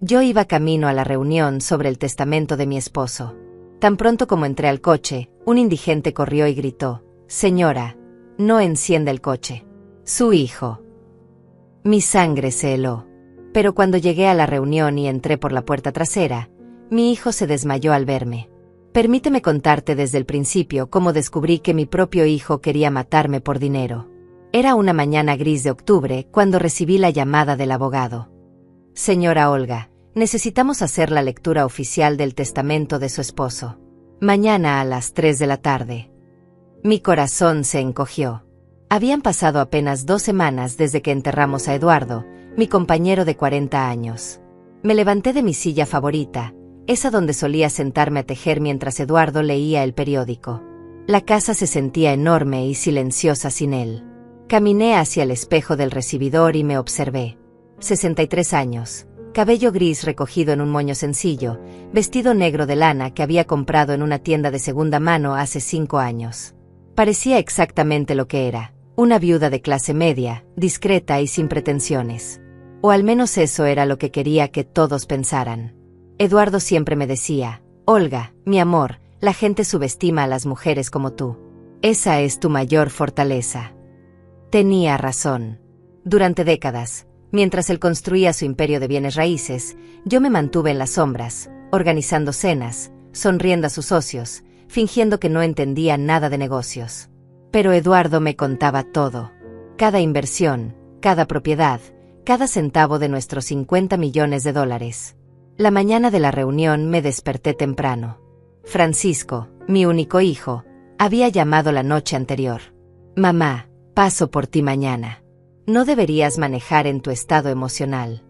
Yo iba camino a la reunión sobre el testamento de mi esposo. Tan pronto como entré al coche, un indigente corrió y gritó: «Señora, no encienda el coche. Su hijo». Mi sangre se heló. Pero cuando llegué a la reunión y entré por la puerta trasera, mi hijo se desmayó al verme. Permíteme contarte desde el principio cómo descubrí que mi propio hijo quería matarme por dinero. Era una mañana gris de octubre cuando recibí la llamada del abogado. «Señora Olga, necesitamos hacer la lectura oficial del testamento de su esposo. Mañana a las 3 de la tarde». Mi corazón se encogió. Habían pasado apenas 2 semanas desde que enterramos a Eduardo, mi compañero de 40 años. Me levanté de mi silla favorita, esa donde solía sentarme a tejer mientras Eduardo leía el periódico. La casa se sentía enorme y silenciosa sin él. Caminé hacia el espejo del recibidor y me observé. 63 años, cabello gris recogido en un moño sencillo, vestido negro de lana que había comprado en una tienda de segunda mano hace 5 años. Parecía exactamente lo que era, una viuda de clase media, discreta y sin pretensiones. O al menos eso era lo que quería que todos pensaran. Eduardo siempre me decía: «Olga, mi amor, la gente subestima a las mujeres como tú. Esa es tu mayor fortaleza». Tenía razón. Durante décadas, mientras él construía su imperio de bienes raíces, yo me mantuve en las sombras, organizando cenas, sonriendo a sus socios, fingiendo que no entendía nada de negocios. Pero Eduardo me contaba todo. Cada inversión, cada propiedad, cada centavo de nuestros $50 millones. La mañana de la reunión me desperté temprano. Francisco, mi único hijo, había llamado la noche anterior. «Mamá, paso por ti mañana. No deberías manejar en tu estado emocional».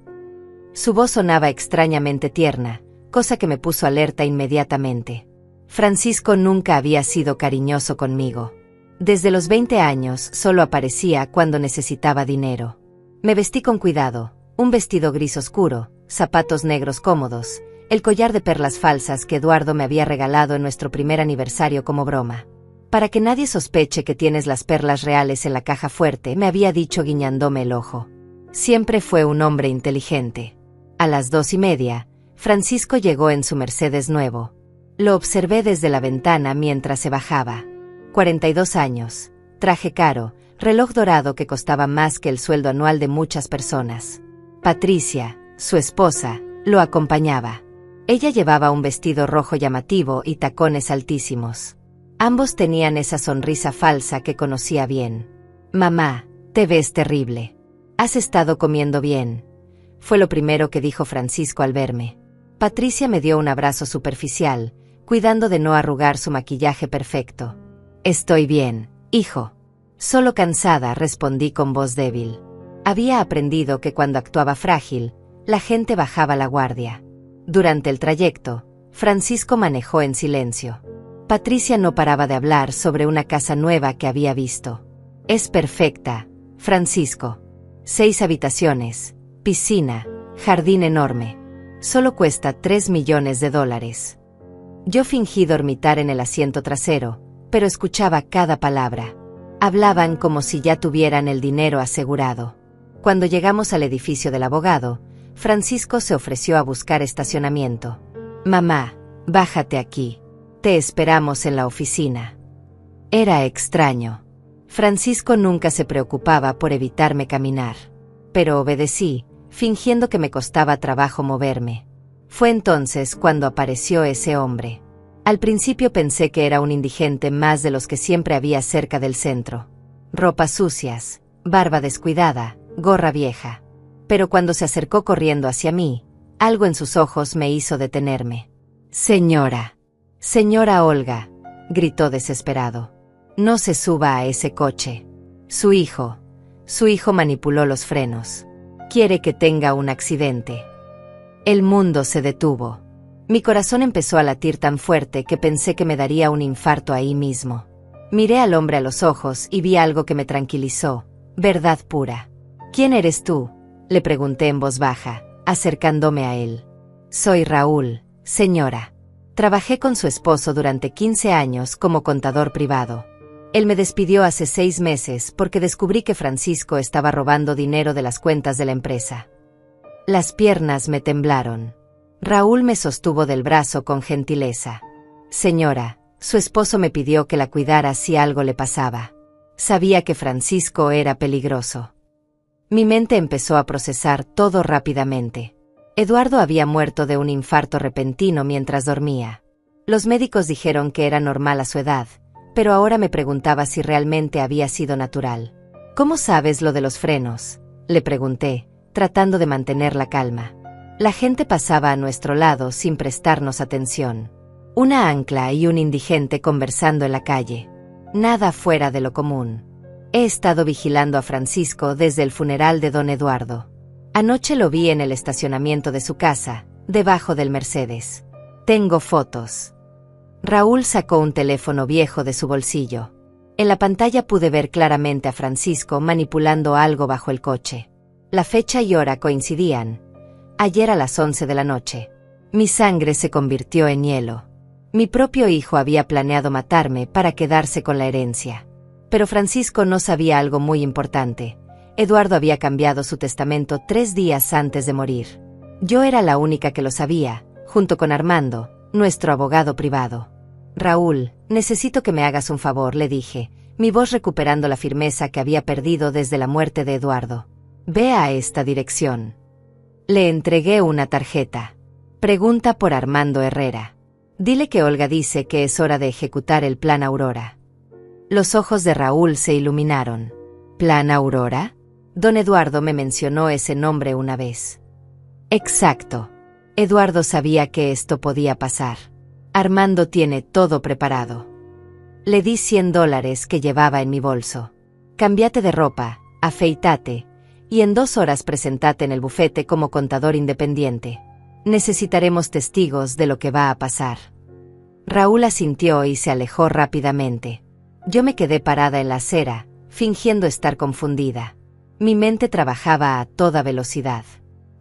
Su voz sonaba extrañamente tierna, cosa que me puso alerta inmediatamente. Francisco nunca había sido cariñoso conmigo. Desde los 20 años solo aparecía cuando necesitaba dinero. Me vestí con cuidado, un vestido gris oscuro, zapatos negros cómodos, el collar de perlas falsas que Eduardo me había regalado en nuestro primer aniversario como broma. «Para que nadie sospeche que tienes las perlas reales en la caja fuerte», me había dicho guiñándome el ojo. Siempre fue un hombre inteligente. A las 2:30, Francisco llegó en su Mercedes nuevo. Lo observé desde la ventana mientras se bajaba. 42 años, traje caro, reloj dorado que costaba más que el sueldo anual de muchas personas. Patricia, su esposa, lo acompañaba. Ella llevaba un vestido rojo llamativo y tacones altísimos. Ambos tenían esa sonrisa falsa que conocía bien. «Mamá, te ves terrible. ¿Has estado comiendo bien?», fue lo primero que dijo Francisco al verme. Patricia me dio un abrazo superficial, cuidando de no arrugar su maquillaje perfecto. «Estoy bien, hijo. Solo cansada», respondí con voz débil. Había aprendido que cuando actuaba frágil, la gente bajaba la guardia. Durante el trayecto, Francisco manejó en silencio. Patricia no paraba de hablar sobre una casa nueva que había visto. «Es perfecta, Francisco. 6 habitaciones, piscina, jardín enorme. Solo cuesta $3 millones». Yo fingí dormitar en el asiento trasero, pero escuchaba cada palabra. Hablaban como si ya tuvieran el dinero asegurado. Cuando llegamos al edificio del abogado, Francisco se ofreció a buscar estacionamiento. «Mamá, bájate aquí. Te esperamos en la oficina». Era extraño. Francisco nunca se preocupaba por evitarme caminar. Pero obedecí, fingiendo que me costaba trabajo moverme. Fue entonces cuando apareció ese hombre. Al principio pensé que era un indigente más de los que siempre había cerca del centro. Ropas sucias, barba descuidada, gorra vieja. Pero cuando se acercó corriendo hacia mí, algo en sus ojos me hizo detenerme. «Señora. Señora Olga», gritó desesperado. «No se suba a ese coche. Su hijo manipuló los frenos. Quiere que tenga un accidente». El mundo se detuvo. Mi corazón empezó a latir tan fuerte que pensé que me daría un infarto ahí mismo. Miré al hombre a los ojos y vi algo que me tranquilizó. Verdad pura. «¿Quién eres tú?», le pregunté en voz baja, acercándome a él. «Soy Raúl, señora. Trabajé con su esposo durante 15 años como contador privado. Él me despidió hace 6 meses porque descubrí que Francisco estaba robando dinero de las cuentas de la empresa». Las piernas me temblaron. Raúl me sostuvo del brazo con gentileza. Señora, su esposo me pidió que la cuidara si algo le pasaba. Sabía que Francisco era peligroso. Mi mente empezó a procesar todo rápidamente. Eduardo había muerto de un infarto repentino mientras dormía. Los médicos dijeron que era normal a su edad, pero ahora me preguntaba si realmente había sido natural. ¿Cómo sabes lo de los frenos?, le pregunté, tratando de mantener la calma. La gente pasaba a nuestro lado sin prestarnos atención. Una ancla y un indigente conversando en la calle. Nada fuera de lo común. He estado vigilando a Francisco desde el funeral de don Eduardo. Anoche lo vi en el estacionamiento de su casa, debajo del Mercedes. Tengo fotos. Raúl sacó un teléfono viejo de su bolsillo. En la pantalla pude ver claramente a Francisco manipulando algo bajo el coche. La fecha y hora coincidían. Ayer a las 11 de la noche. Mi sangre se convirtió en hielo. Mi propio hijo había planeado matarme para quedarse con la herencia. Pero Francisco no sabía algo muy importante. Eduardo había cambiado su testamento 3 días antes de morir. Yo era la única que lo sabía, junto con Armando, nuestro abogado privado. Raúl, necesito que me hagas un favor, le dije, mi voz recuperando la firmeza que había perdido desde la muerte de Eduardo. Ve a esta dirección. Le entregué una tarjeta. Pregunta por Armando Herrera. Dile que Olga dice que es hora de ejecutar el Plan Aurora. Los ojos de Raúl se iluminaron. ¿Plan Aurora? Don Eduardo me mencionó ese nombre una vez. Exacto. Eduardo sabía que esto podía pasar. Armando tiene todo preparado. Le di $100 que llevaba en mi bolso. Cámbiate de ropa, afeítate, y en 2 horas presentate en el bufete como contador independiente. Necesitaremos testigos de lo que va a pasar. Raúl asintió y se alejó rápidamente. Yo me quedé parada en la acera, fingiendo estar confundida. Mi mente trabajaba a toda velocidad.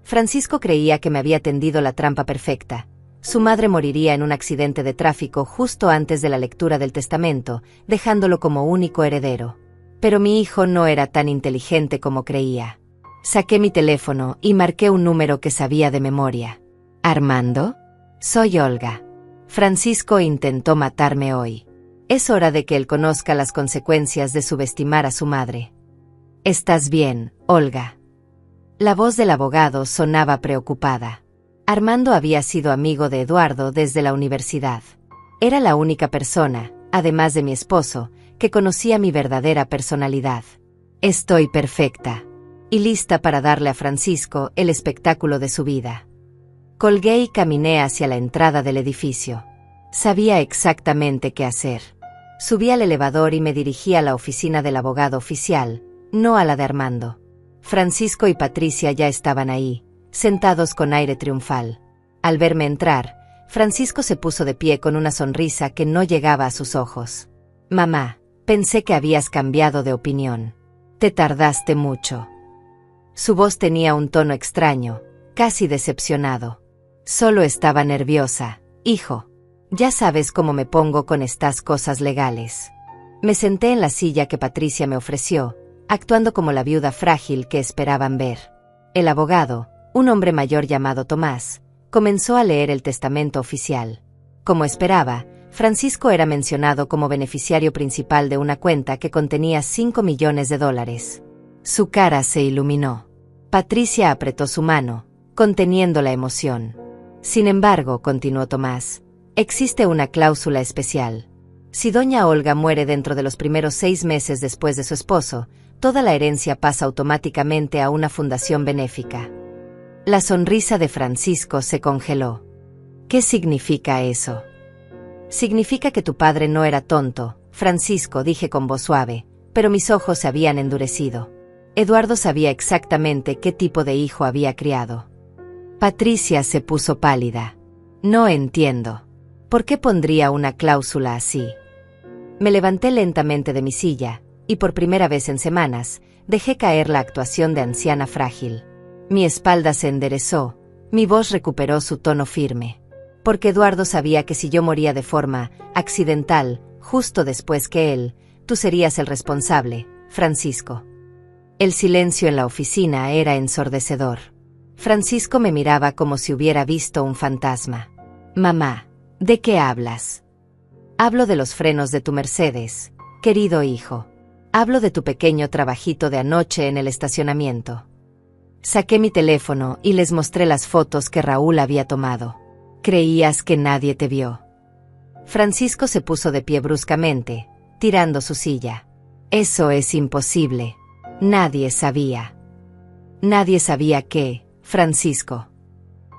Francisco creía que me había tendido la trampa perfecta. Su madre moriría en un accidente de tráfico justo antes de la lectura del testamento, dejándolo como único heredero. Pero mi hijo no era tan inteligente como creía. Saqué mi teléfono y marqué un número que sabía de memoria. ¿Armando? Soy Olga. Francisco intentó matarme hoy. Es hora de que él conozca las consecuencias de subestimar a su madre. ¿Estás bien, Olga? La voz del abogado sonaba preocupada. Armando había sido amigo de Eduardo desde la universidad. Era la única persona, además de mi esposo, que conocía mi verdadera personalidad. Estoy perfecta. Y lista para darle a Francisco el espectáculo de su vida. Colgué y caminé hacia la entrada del edificio. Sabía exactamente qué hacer. Subí al elevador y me dirigí a la oficina del abogado oficial, no a la de Armando. Francisco y Patricia ya estaban ahí, sentados con aire triunfal. Al verme entrar, Francisco se puso de pie con una sonrisa que no llegaba a sus ojos. Mamá, pensé que habías cambiado de opinión. Te tardaste mucho. Su voz tenía un tono extraño, casi decepcionado. Solo estaba nerviosa, hijo. Ya sabes cómo me pongo con estas cosas legales. Me senté en la silla que Patricia me ofreció, actuando como la viuda frágil que esperaban ver. El abogado, un hombre mayor llamado Tomás, comenzó a leer el testamento oficial. Como esperaba, Francisco era mencionado como beneficiario principal de una cuenta que contenía $5 millones. Su cara se iluminó. Patricia apretó su mano, conteniendo la emoción. Sin embargo, continuó Tomás, existe una cláusula especial. Si doña Olga muere dentro de los primeros 6 meses después de su esposo, toda la herencia pasa automáticamente a una fundación benéfica. La sonrisa de Francisco se congeló. ¿Qué significa eso? Significa que tu padre no era tonto, Francisco, dije con voz suave, pero mis ojos se habían endurecido. Eduardo sabía exactamente qué tipo de hijo había criado. Patricia se puso pálida. No entiendo. ¿Por qué pondría una cláusula así? Me levanté lentamente de mi silla, y por primera vez en semanas, dejé caer la actuación de anciana frágil. Mi espalda se enderezó, mi voz recuperó su tono firme. Porque Eduardo sabía que si yo moría de forma accidental, justo después que él, tú serías el responsable, Francisco. El silencio en la oficina era ensordecedor. Francisco me miraba como si hubiera visto un fantasma. Mamá, ¿de qué hablas? Hablo de los frenos de tu Mercedes, querido hijo. Hablo de tu pequeño trabajito de anoche en el estacionamiento. Saqué mi teléfono y les mostré las fotos que Raúl había tomado. ¿Creías que nadie te vio? Francisco se puso de pie bruscamente, tirando su silla. Eso es imposible. Nadie sabía. Nadie sabía qué, Francisco.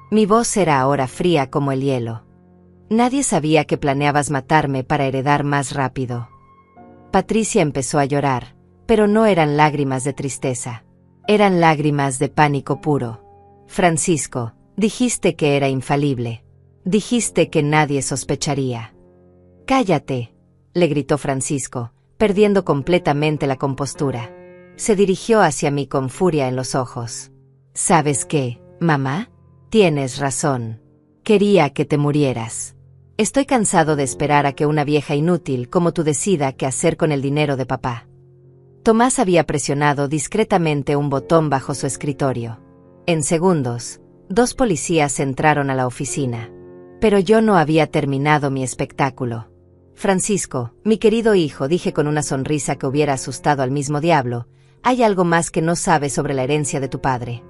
Mi voz era ahora fría como el hielo. Nadie sabía que planeabas matarme para heredar más rápido. Patricia empezó a llorar, pero no eran lágrimas de tristeza. Eran lágrimas de pánico puro. Francisco, dijiste que era infalible. Dijiste que nadie sospecharía. Cállate, le gritó Francisco, perdiendo completamente la compostura. Se dirigió hacia mí con furia en los ojos. ¿Sabes qué, mamá? Tienes razón. Quería que te murieras. Estoy cansado de esperar a que una vieja inútil como tú decida qué hacer con el dinero de papá. Tomás había presionado discretamente un botón bajo su escritorio. En segundos, 2 policías entraron a la oficina. Pero yo no había terminado mi espectáculo. Francisco, mi querido hijo, dije con una sonrisa que hubiera asustado al mismo diablo, hay algo más que no sabes sobre la herencia de tu padre.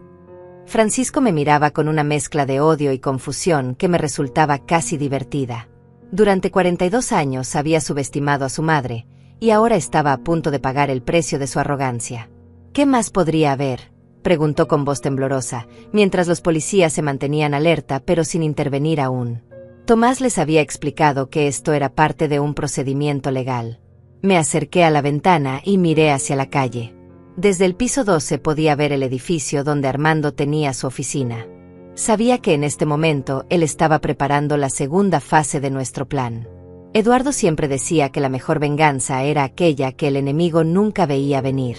Francisco me miraba con una mezcla de odio y confusión que me resultaba casi divertida. Durante 42 años había subestimado a su madre, y ahora estaba a punto de pagar el precio de su arrogancia. ¿Qué más podría haber?, preguntó con voz temblorosa, mientras los policías se mantenían alerta pero sin intervenir aún. Tomás les había explicado que esto era parte de un procedimiento legal. Me acerqué a la ventana y miré hacia la calle. Desde el piso 12 podía ver el edificio donde Armando tenía su oficina. Sabía que en este momento él estaba preparando la segunda fase de nuestro plan. Eduardo siempre decía que la mejor venganza era aquella que el enemigo nunca veía venir.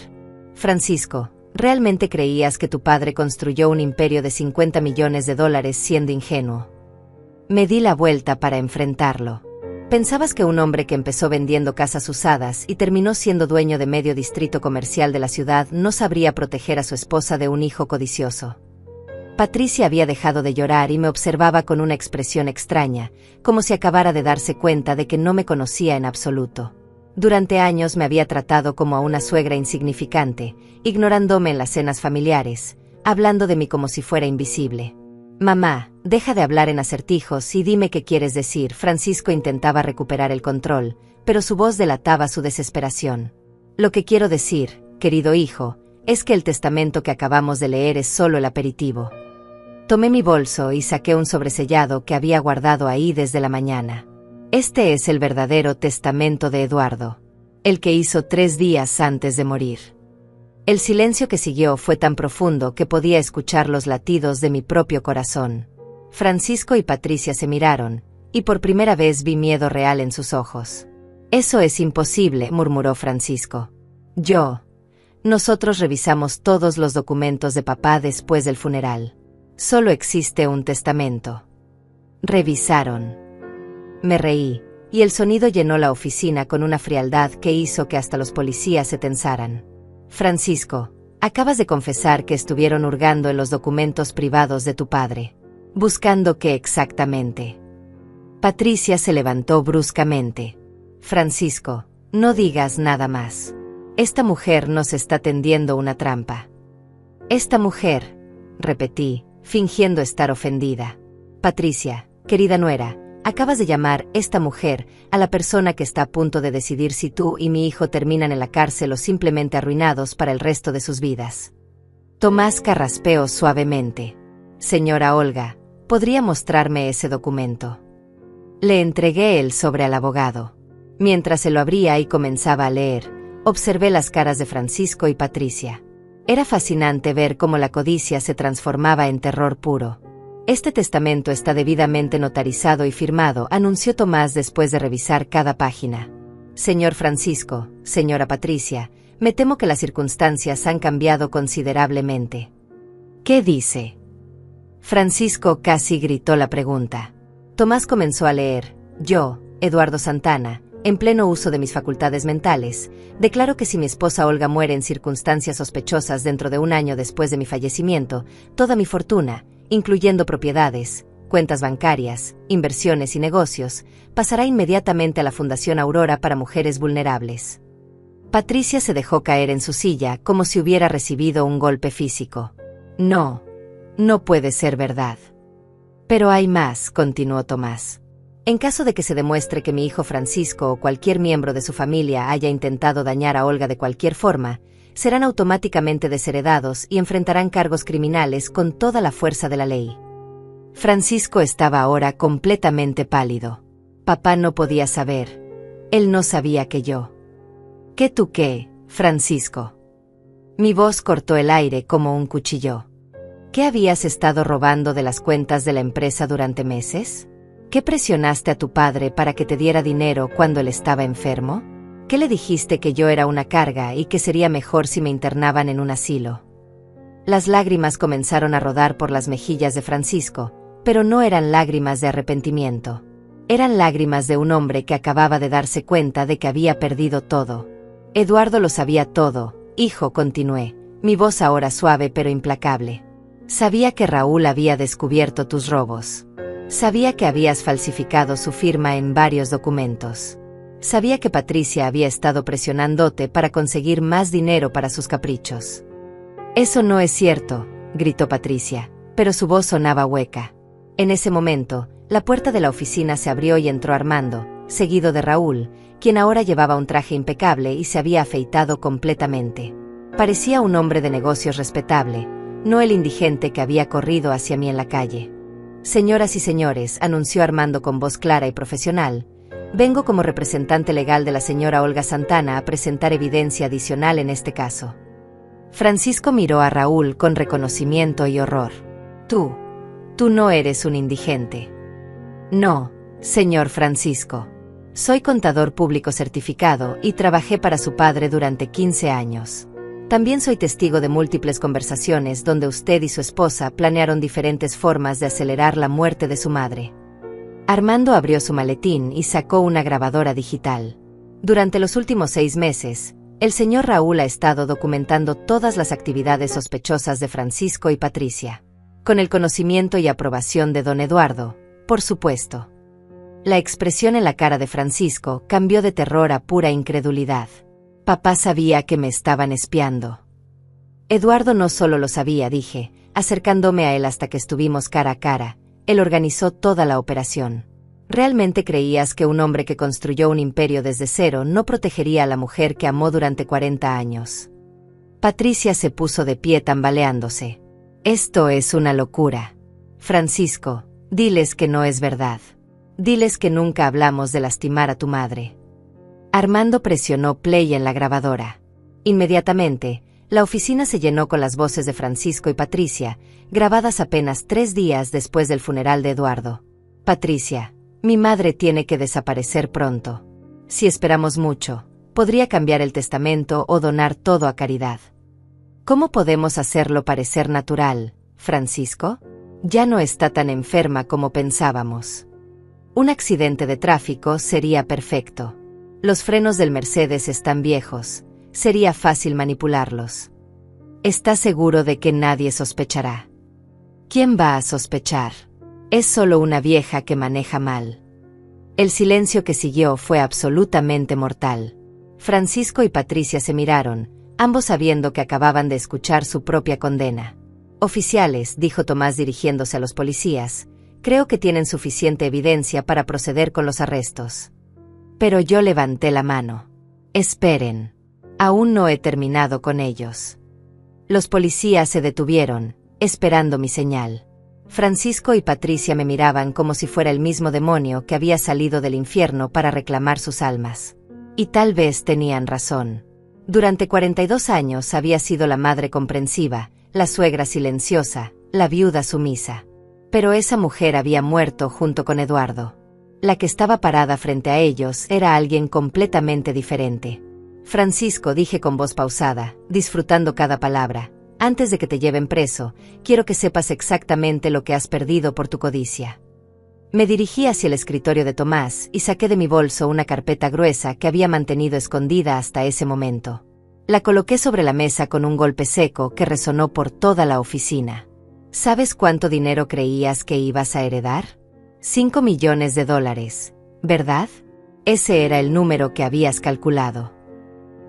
Francisco, ¿realmente creías que tu padre construyó un imperio de $50 millones siendo ingenuo? Me di la vuelta para enfrentarlo. ¿Pensabas que un hombre que empezó vendiendo casas usadas y terminó siendo dueño de medio distrito comercial de la ciudad no sabría proteger a su esposa de un hijo codicioso? Patricia había dejado de llorar y me observaba con una expresión extraña, como si acabara de darse cuenta de que no me conocía en absoluto. Durante años me había tratado como a una suegra insignificante, ignorándome en las cenas familiares, hablando de mí como si fuera invisible. Mamá, deja de hablar en acertijos y dime qué quieres decir. Francisco intentaba recuperar el control, pero su voz delataba su desesperación. Lo que quiero decir, querido hijo, es que el testamento que acabamos de leer es solo el aperitivo. Tomé mi bolso y saqué un sobresellado que había guardado ahí desde la mañana. Este es el verdadero testamento de Eduardo, el que hizo 3 días antes de morir. El silencio que siguió fue tan profundo que podía escuchar los latidos de mi propio corazón. Francisco y Patricia se miraron, y por primera vez vi miedo real en sus ojos. Eso es imposible, murmuró Francisco. Nosotros revisamos todos los documentos de papá después del funeral. Solo existe un testamento. Revisaron. Me reí, y el sonido llenó la oficina con una frialdad que hizo que hasta los policías se tensaran. Francisco, acabas de confesar que estuvieron hurgando en los documentos privados de tu padre. ¿Buscando qué exactamente? Patricia se levantó bruscamente. Francisco, no digas nada más. Esta mujer nos está tendiendo una trampa. Esta mujer, repetí, fingiendo estar ofendida. Patricia, querida nuera, acabas de llamar esta mujer a la persona que está a punto de decidir si tú y mi hijo terminan en la cárcel o simplemente arruinados para el resto de sus vidas. Tomás carraspeó suavemente. Señora Olga, ¿podría mostrarme ese documento? Le entregué el sobre al abogado. Mientras se lo abría y comenzaba a leer, observé las caras de Francisco y Patricia. Era fascinante ver cómo la codicia se transformaba en terror puro. Este testamento está debidamente notarizado y firmado, anunció Tomás después de revisar cada página. Señor Francisco, señora Patricia, me temo que las circunstancias han cambiado considerablemente. ¿Qué dice? Francisco casi gritó la pregunta. Tomás comenzó a leer. Yo, Eduardo Santana, En pleno uso de mis facultades mentales, declaro que si mi esposa Olga muere en circunstancias sospechosas dentro de un año después de mi fallecimiento, toda mi fortuna, incluyendo propiedades, cuentas bancarias, inversiones y negocios, pasará inmediatamente a la Fundación Aurora para Mujeres Vulnerables. Patricia se dejó caer en su silla como si hubiera recibido un golpe físico. No, no puede ser verdad. Pero hay más, continuó Tomás. En caso de que se demuestre que mi hijo Francisco o cualquier miembro de su familia haya intentado dañar a Olga de cualquier forma, serán automáticamente desheredados y enfrentarán cargos criminales con toda la fuerza de la ley. Francisco estaba ahora completamente pálido. Papá no podía saber. Él no sabía que yo. ¿Qué tú qué, Francisco? Mi voz cortó el aire como un cuchillo. ¿Qué habías estado robando de las cuentas de la empresa durante meses? ¿Qué presionaste a tu padre para que te diera dinero cuando él estaba enfermo? ¿Qué le dijiste que yo era una carga y que sería mejor si me internaban en un asilo? Las lágrimas comenzaron a rodar por las mejillas de Francisco, pero no eran lágrimas de arrepentimiento. Eran lágrimas de un hombre que acababa de darse cuenta de que había perdido todo. Eduardo lo sabía todo, hijo, continué, mi voz ahora suave pero implacable. Sabía que Raúl había descubierto tus robos. Sabía que habías falsificado su firma en varios documentos. Sabía que Patricia había estado presionándote para conseguir más dinero para sus caprichos. Eso no es cierto, gritó Patricia, pero su voz sonaba hueca. En ese momento, la puerta de la oficina se abrió y entró Armando, seguido de Raúl, quien ahora llevaba un traje impecable y se había afeitado completamente. Parecía un hombre de negocios respetable, no el indigente que había corrido hacia mí en la calle. Señoras y señores, anunció Armando con voz clara y profesional, vengo como representante legal de la señora Olga Santana a presentar evidencia adicional en este caso. Francisco miró a Raúl con reconocimiento y horror. Tú no eres un indigente. No, señor Francisco. Soy contador público certificado y trabajé para su padre durante 15 años. También soy testigo de múltiples conversaciones donde usted y su esposa planearon diferentes formas de acelerar la muerte de su madre. Armando abrió su maletín y sacó una grabadora digital. Durante los últimos 6 meses, el señor Raúl ha estado documentando todas las actividades sospechosas de Francisco y Patricia. Con el conocimiento y aprobación de don Eduardo, por supuesto. La expresión en la cara de Francisco cambió de terror a pura incredulidad. Papá sabía que me estaban espiando. Eduardo no solo lo sabía, dije, acercándome a él hasta que estuvimos cara a cara. Él organizó toda la operación. ¿Realmente creías que un hombre que construyó un imperio desde cero no protegería a la mujer que amó durante 40 años? Patricia se puso de pie tambaleándose. Esto es una locura. Francisco, diles que no es verdad. Diles que nunca hablamos de lastimar a tu madre. Armando presionó play en la grabadora. Inmediatamente, la oficina se llenó con las voces de Francisco y Patricia, grabadas apenas 3 días después del funeral de Eduardo. Patricia, mi madre tiene que desaparecer pronto. Si esperamos mucho, podría cambiar el testamento o donar todo a caridad. ¿Cómo podemos hacerlo parecer natural, Francisco? Ya no está tan enferma como pensábamos. Un accidente de tráfico sería perfecto. Los frenos del Mercedes están viejos, sería fácil manipularlos. ¿Estás seguro de que nadie sospechará? ¿Quién va a sospechar? Es solo una vieja que maneja mal. El silencio que siguió fue absolutamente mortal. Francisco y Patricia se miraron, ambos sabiendo que acababan de escuchar su propia condena. Oficiales, dijo Tomás dirigiéndose a los policías, creo que tienen suficiente evidencia para proceder con los arrestos. Pero yo levanté la mano. Esperen. Aún no he terminado con ellos. Los policías se detuvieron, esperando mi señal. Francisco y Patricia me miraban como si fuera el mismo demonio que había salido del infierno para reclamar sus almas. Y tal vez tenían razón. Durante 42 años había sido la madre comprensiva, la suegra silenciosa, la viuda sumisa. Pero esa mujer había muerto junto con Eduardo. La que estaba parada frente a ellos era alguien completamente diferente. Francisco, dije con voz pausada, disfrutando cada palabra, antes de que te lleven preso, quiero que sepas exactamente lo que has perdido por tu codicia. Me dirigí hacia el escritorio de Tomás y saqué de mi bolso una carpeta gruesa que había mantenido escondida hasta ese momento. La coloqué sobre la mesa con un golpe seco que resonó por toda la oficina. ¿Sabes cuánto dinero creías que ibas a heredar? 5 millones de dólares, ¿verdad? Ese era el número que habías calculado.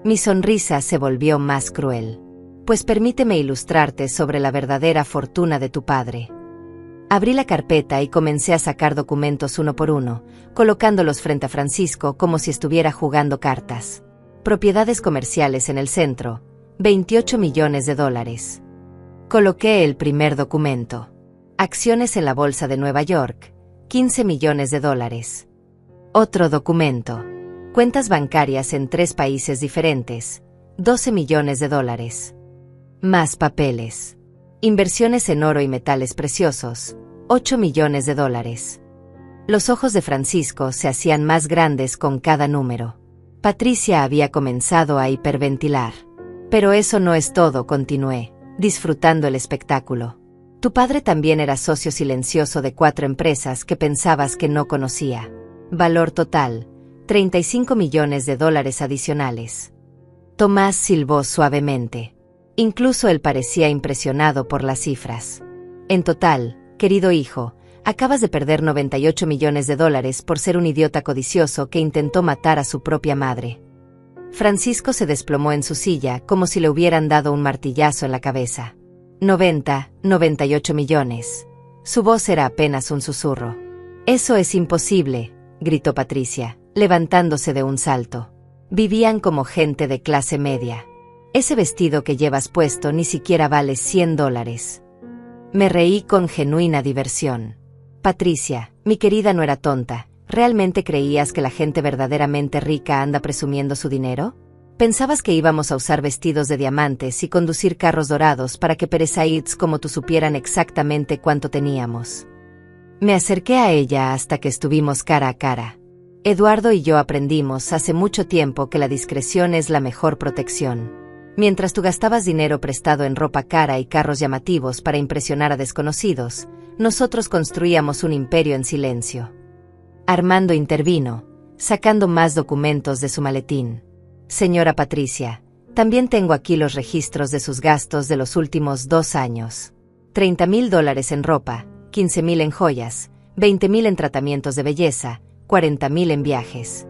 Mi sonrisa se volvió más cruel. Pues permíteme ilustrarte sobre la verdadera fortuna de tu padre. Abrí la carpeta y comencé a sacar documentos uno por uno, colocándolos frente a Francisco como si estuviera jugando cartas. Propiedades comerciales en el centro, 28 millones de dólares. Coloqué el primer documento. Acciones en la Bolsa de Nueva York, 15 millones de dólares. Otro documento. Cuentas bancarias en 3 países diferentes, 12 millones de dólares. Más papeles. Inversiones en oro y metales preciosos, 8 millones de dólares. Los ojos de Francisco se hacían más grandes con cada número. Patricia había comenzado a hiperventilar. Pero eso no es todo, continué, disfrutando el espectáculo. Tu padre también era socio silencioso de 4 empresas que pensabas que no conocía. Valor total, 35 millones de dólares adicionales. Tomás silbó suavemente. Incluso él parecía impresionado por las cifras. En total, querido hijo, acabas de perder 98 millones de dólares por ser un idiota codicioso que intentó matar a su propia madre. Francisco se desplomó en su silla como si le hubieran dado un martillazo en la cabeza. 98 millones. Su voz era apenas un susurro. Eso es imposible, gritó Patricia, levantándose de un salto. Vivían como gente de clase media. Ese vestido que llevas puesto ni siquiera vale 100 dólares. Me reí con genuina diversión. Patricia, mi querida, no era tonta. ¿Realmente creías que la gente verdaderamente rica anda presumiendo su dinero? ¿Pensabas que íbamos a usar vestidos de diamantes y conducir carros dorados para que perezaíds como tú supieran exactamente cuánto teníamos? Me acerqué a ella hasta que estuvimos cara a cara. Eduardo y yo aprendimos hace mucho tiempo que la discreción es la mejor protección. Mientras tú gastabas dinero prestado en ropa cara y carros llamativos para impresionar a desconocidos, nosotros construíamos un imperio en silencio. Armando intervino, sacando más documentos de su maletín. Señora Patricia, también tengo aquí los registros de sus gastos de los últimos 2 años. 30,000 dólares en ropa, 15,000 en joyas, 20,000 en tratamientos de belleza, 40,000 en viajes.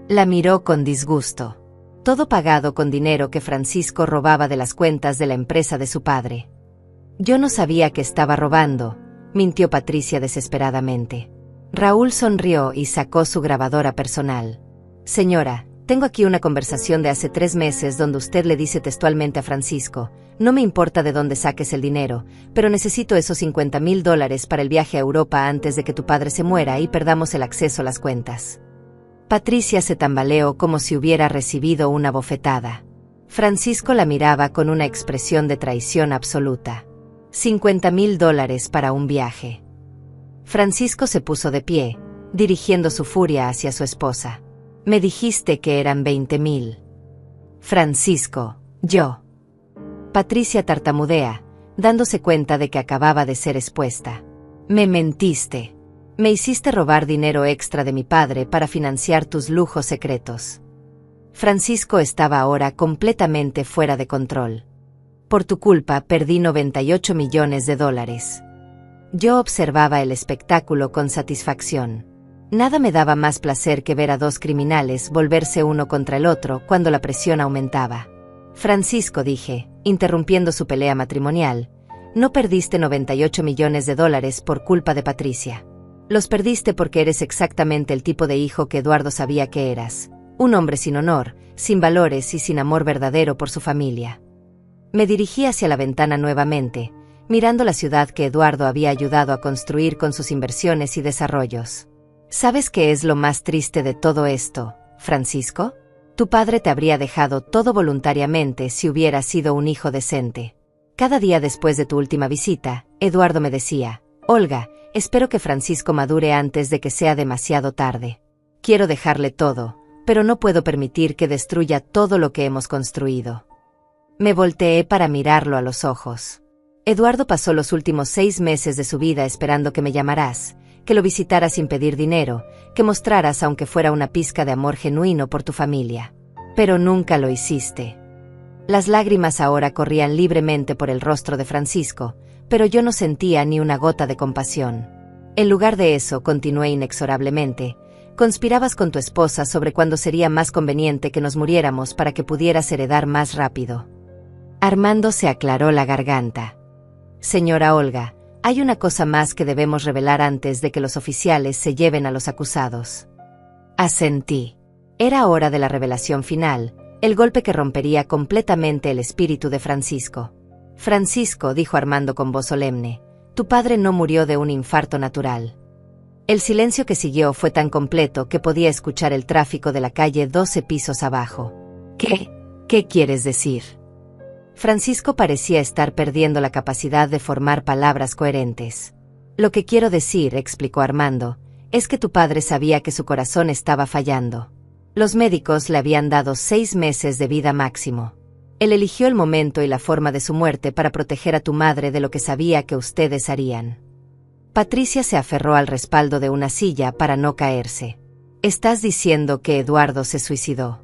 La miró con disgusto. Todo pagado con dinero que Francisco robaba de las cuentas de la empresa de su padre. Yo no sabía que estaba robando, mintió Patricia desesperadamente. Raúl sonrió y sacó su grabadora personal. Señora, tengo aquí una conversación de hace 3 meses donde usted le dice textualmente a Francisco: no me importa de dónde saques el dinero, pero necesito esos 50,000 dólares para el viaje a Europa antes de que tu padre se muera y perdamos el acceso a las cuentas. Patricia se tambaleó como si hubiera recibido una bofetada. Francisco la miraba con una expresión de traición absoluta. 50,000 dólares para un viaje. Francisco se puso de pie, dirigiendo su furia hacia su esposa. Me dijiste que eran 20,000. Francisco, yo. Patricia tartamudea, dándose cuenta de que acababa de ser expuesta. Me mentiste. Me hiciste robar dinero extra de mi padre para financiar tus lujos secretos. Francisco estaba ahora completamente fuera de control. Por tu culpa perdí 98 millones de dólares. Yo observaba el espectáculo con satisfacción. Nada me daba más placer que ver a 2 criminales volverse uno contra el otro cuando la presión aumentaba. Francisco, dije, interrumpiendo su pelea matrimonial, no perdiste 98 millones de dólares por culpa de Patricia. Los perdiste porque eres exactamente el tipo de hijo que Eduardo sabía que eras. Un hombre sin honor, sin valores y sin amor verdadero por su familia. Me dirigí hacia la ventana nuevamente, mirando la ciudad que Eduardo había ayudado a construir con sus inversiones y desarrollos. ¿Sabes qué es lo más triste de todo esto, Francisco? Tu padre te habría dejado todo voluntariamente si hubieras sido un hijo decente. Cada día después de tu última visita, Eduardo me decía: Olga, espero que Francisco madure antes de que sea demasiado tarde. Quiero dejarle todo, pero no puedo permitir que destruya todo lo que hemos construido. Me volteé para mirarlo a los ojos. Eduardo pasó los últimos 6 meses de su vida esperando que me llamaras, que lo visitaras sin pedir dinero, que mostraras aunque fuera una pizca de amor genuino por tu familia. Pero nunca lo hiciste. Las lágrimas ahora corrían libremente por el rostro de Francisco, pero yo no sentía ni una gota de compasión. En lugar de eso, continué inexorablemente, conspirabas con tu esposa sobre cuándo sería más conveniente que nos muriéramos para que pudieras heredar más rápido. Armando se aclaró la garganta. Señora Olga, hay una cosa más que debemos revelar antes de que los oficiales se lleven a los acusados. Asentí. Era hora de la revelación final, el golpe que rompería completamente el espíritu de Francisco. Francisco, dijo Armando con voz solemne, tu padre no murió de un infarto natural. El silencio que siguió fue tan completo que podía escuchar el tráfico de la calle 12 pisos abajo. ¿Qué quieres decir? Francisco parecía estar perdiendo la capacidad de formar palabras coherentes. Lo que quiero decir, explicó Armando, es que tu padre sabía que su corazón estaba fallando. Los médicos le habían dado 6 meses de vida máximo. Él eligió el momento y la forma de su muerte para proteger a tu madre de lo que sabía que ustedes harían. Patricia se aferró al respaldo de una silla para no caerse. ¿Estás diciendo que Eduardo se suicidó?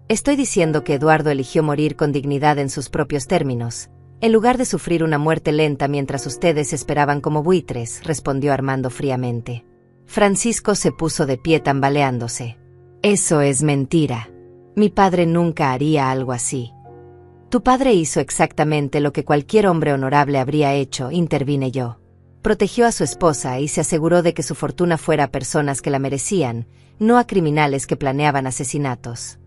Estoy diciendo que Eduardo eligió morir con dignidad en sus propios términos, en lugar de sufrir una muerte lenta mientras ustedes esperaban como buitres, respondió Armando fríamente. Francisco se puso de pie tambaleándose. Eso es mentira. Mi padre nunca haría algo así. Tu padre hizo exactamente lo que cualquier hombre honorable habría hecho, intervine yo. Protegió a su esposa y se aseguró de que su fortuna fuera a personas que la merecían, no a criminales que planeaban asesinatos.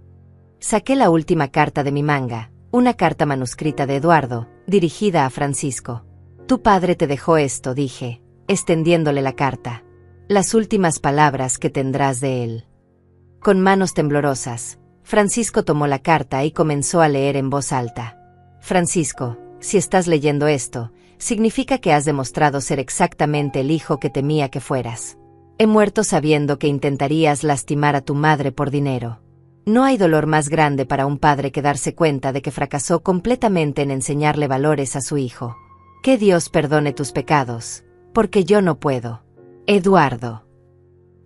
Saqué la última carta de mi manga, una carta manuscrita de Eduardo, dirigida a Francisco. Tu padre te dejó esto, dije, extendiéndole la carta. Las últimas palabras que tendrás de él. Con manos temblorosas, Francisco tomó la carta y comenzó a leer en voz alta. Francisco, si estás leyendo esto, significa que has demostrado ser exactamente el hijo que temía que fueras. He muerto sabiendo que intentarías lastimar a tu madre por dinero. No hay dolor más grande para un padre que darse cuenta de que fracasó completamente en enseñarle valores a su hijo. Que Dios perdone tus pecados, porque yo no puedo. Eduardo.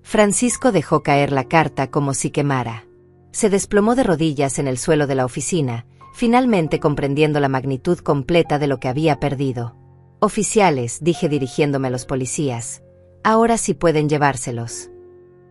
Francisco dejó caer la carta como si quemara. Se desplomó de rodillas en el suelo de la oficina, finalmente comprendiendo la magnitud completa de lo que había perdido. Oficiales, dije dirigiéndome a los policías, ahora sí pueden llevárselos.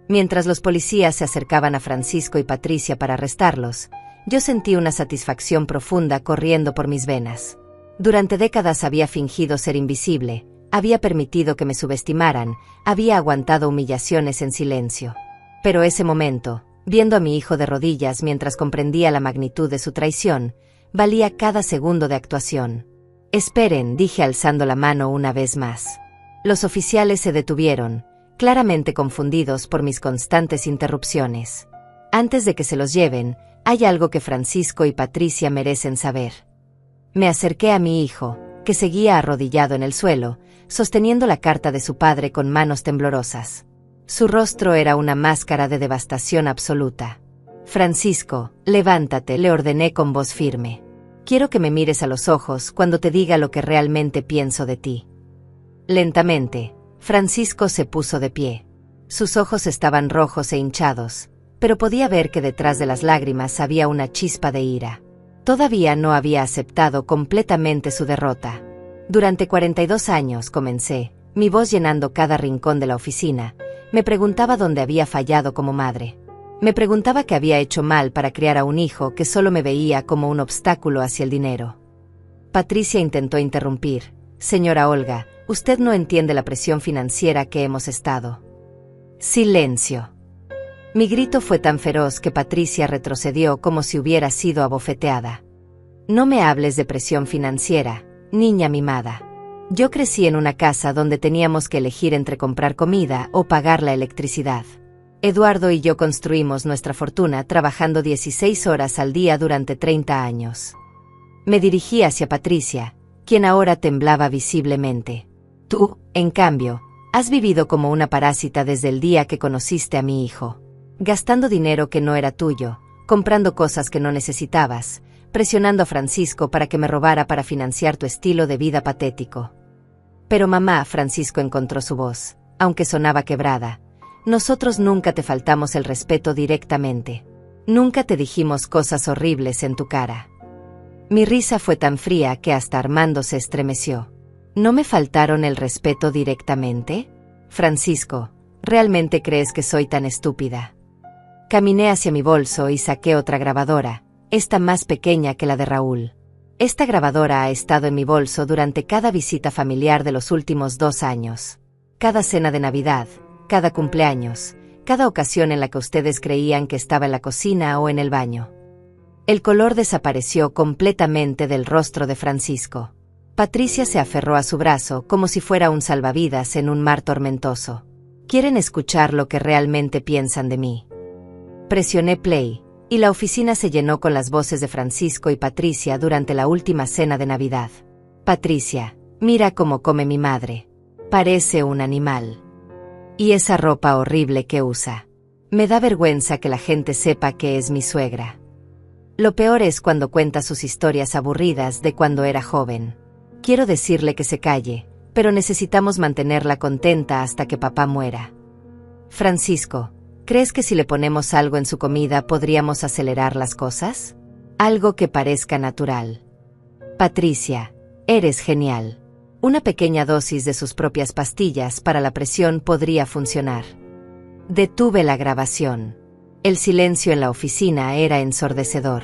Mientras los policías se acercaban a Francisco y Patricia para arrestarlos, yo sentí una satisfacción profunda corriendo por mis venas. Durante décadas había fingido ser invisible, había permitido que me subestimaran, había aguantado humillaciones en silencio. Pero ese momento, viendo a mi hijo de rodillas mientras comprendía la magnitud de su traición, valía cada segundo de actuación. Esperen, dije alzando la mano una vez más. Los oficiales se detuvieron, claramente confundidos por mis constantes interrupciones. Antes de que se los lleven, hay algo que Francisco y Patricia merecen saber. Me acerqué a mi hijo, que seguía arrodillado en el suelo, sosteniendo la carta de su padre con manos temblorosas. Su rostro era una máscara de devastación absoluta. Francisco, levántate, le ordené con voz firme. Quiero que me mires a los ojos cuando te diga lo que realmente pienso de ti. Lentamente, Francisco se puso de pie. Sus ojos estaban rojos e hinchados, pero podía ver que detrás de las lágrimas había una chispa de ira. Todavía no había aceptado completamente su derrota. Durante 42 años, comencé, mi voz llenando cada rincón de la oficina, me preguntaba dónde había fallado como madre. Me preguntaba qué había hecho mal para criar a un hijo que solo me veía como un obstáculo hacia el dinero. Patricia intentó interrumpir. Señora Olga, usted no entiende la presión financiera que hemos estado. Silencio. Mi grito fue tan feroz que Patricia retrocedió como si hubiera sido abofeteada. No me hables de presión financiera, niña mimada. Yo crecí en una casa donde teníamos que elegir entre comprar comida o pagar la electricidad. Eduardo y yo construimos nuestra fortuna trabajando 16 horas al día durante 30 años. Me dirigí hacia Patricia, quien ahora temblaba visiblemente. Tú, en cambio, has vivido como una parásita desde el día que conociste a mi hijo. Gastando dinero que no era tuyo, comprando cosas que no necesitabas, presionando a Francisco para que me robara para financiar tu estilo de vida patético. Pero mamá, Francisco encontró su voz. aunque sonaba quebrada. Nosotros nunca te faltamos el respeto directamente. Nunca te dijimos cosas horribles en tu cara. Mi risa fue tan fría que hasta Armando se estremeció. ¿No me faltaron el respeto directamente? Francisco, ¿realmente crees que soy tan estúpida? Caminé hacia mi bolso y saqué otra grabadora, esta más pequeña que la de Raúl. Esta grabadora ha estado en mi bolso durante cada visita familiar de los últimos 2 años. Cada cena de Navidad, cada cumpleaños, cada ocasión en la que ustedes creían que estaba en la cocina o en el baño. El color desapareció completamente del rostro de Francisco. Patricia se aferró a su brazo como si fuera un salvavidas en un mar tormentoso. ¿Quieren escuchar lo que realmente piensan de mí? Presioné play, y la oficina se llenó con las voces de Francisco y Patricia durante la última cena de Navidad. Patricia, mira cómo come mi madre. Parece un animal. Y esa ropa horrible que usa. Me da vergüenza que la gente sepa que es mi suegra. Lo peor es cuando cuenta sus historias aburridas de cuando era joven. Quiero decirle que se calle, pero necesitamos mantenerla contenta hasta que papá muera. Francisco, ¿crees que si le ponemos algo en su comida podríamos acelerar las cosas? Algo que parezca natural. Patricia, eres genial. Una pequeña dosis de sus propias pastillas para la presión podría funcionar. Detuve la grabación. El silencio en la oficina era ensordecedor.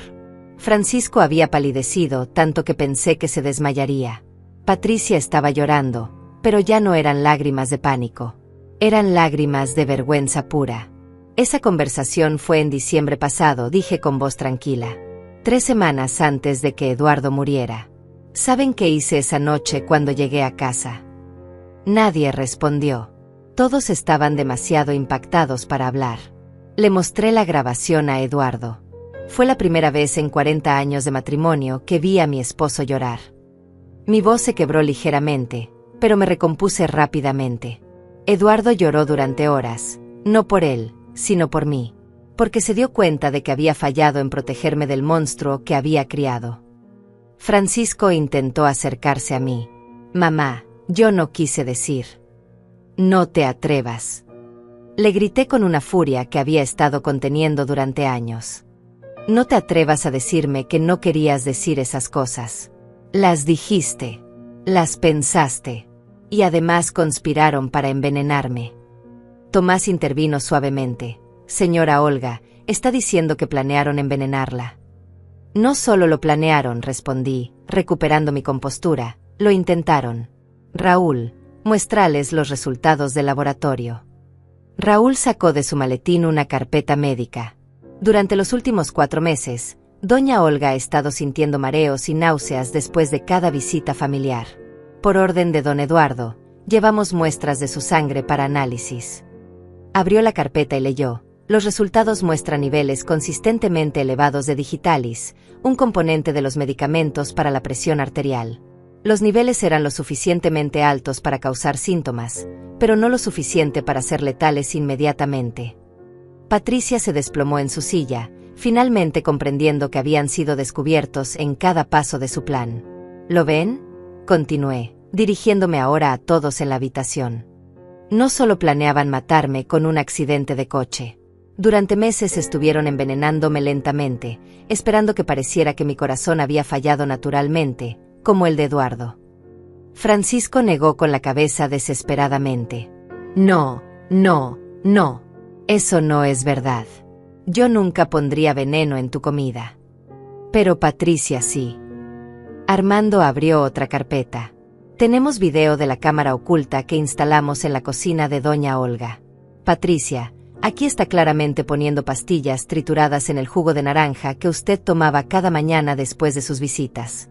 Francisco había palidecido tanto que pensé que se desmayaría. Patricia estaba llorando, pero ya no eran lágrimas de pánico. Eran lágrimas de vergüenza pura. Esa conversación fue en diciembre pasado, dije con voz tranquila. 3 semanas antes de que Eduardo muriera. ¿Saben qué hice esa noche cuando llegué a casa? Nadie respondió. Todos estaban demasiado impactados para hablar. Le mostré la grabación a Eduardo. Fue la primera vez en 40 años de matrimonio que vi a mi esposo llorar. Mi voz se quebró ligeramente, pero me recompuse rápidamente. Eduardo lloró durante horas, no por él, sino por mí, porque se dio cuenta de que había fallado en protegerme del monstruo que había criado. Francisco intentó acercarse a mí. Mamá, yo no quise decir. No te atrevas. Le grité con una furia que había estado conteniendo durante años. No te atrevas a decirme que no querías decir esas cosas. Las dijiste. Las pensaste. Y además conspiraron para envenenarme. Tomás intervino suavemente. Señora Olga, está diciendo que planearon envenenarla. No solo lo planearon, respondí, recuperando mi compostura, lo intentaron. Raúl, muéstrales los resultados del laboratorio. Raúl sacó de su maletín una carpeta médica. Durante los últimos 4 meses, doña Olga ha estado sintiendo mareos y náuseas después de cada visita familiar. Por orden de don Eduardo, llevamos muestras de su sangre para análisis. Abrió la carpeta y leyó. Los resultados muestran niveles consistentemente elevados de digitalis, un componente de los medicamentos para la presión arterial. Los niveles eran lo suficientemente altos para causar síntomas, pero no lo suficiente para ser letales inmediatamente. Patricia se desplomó en su silla, finalmente comprendiendo que habían sido descubiertos en cada paso de su plan. ¿Lo ven? Continué, dirigiéndome ahora a todos en la habitación. No solo planeaban matarme con un accidente de coche. Durante meses estuvieron envenenándome lentamente, esperando que pareciera que mi corazón había fallado naturalmente, como el de Eduardo. Francisco negó con la cabeza desesperadamente. No, no, no. Eso no es verdad. Yo nunca pondría veneno en tu comida. Pero Patricia sí. Armando abrió otra carpeta. Tenemos video de la cámara oculta que instalamos en la cocina de doña Olga. Patricia, aquí está claramente poniendo pastillas trituradas en el jugo de naranja que usted tomaba cada mañana después de sus visitas.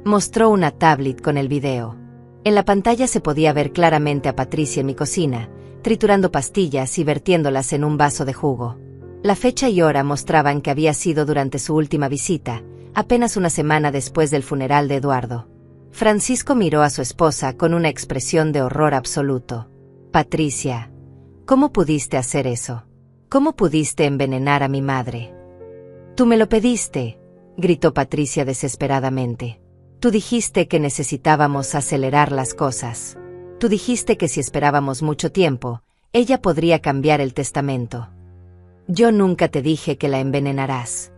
Mostró una tablet con el video. En la pantalla se podía ver claramente a Patricia en mi cocina, triturando pastillas y vertiéndolas en un vaso de jugo. La fecha y hora mostraban que había sido durante su última visita, apenas una semana después del funeral de Eduardo. Francisco miró a su esposa con una expresión de horror absoluto. Patricia, ¿cómo pudiste hacer eso? ¿Cómo pudiste envenenar a mi madre? Tú me lo pediste, gritó Patricia desesperadamente. Tú dijiste que necesitábamos acelerar las cosas. Tú dijiste que si esperábamos mucho tiempo, ella podría cambiar el testamento. Yo nunca te dije que la envenenarás.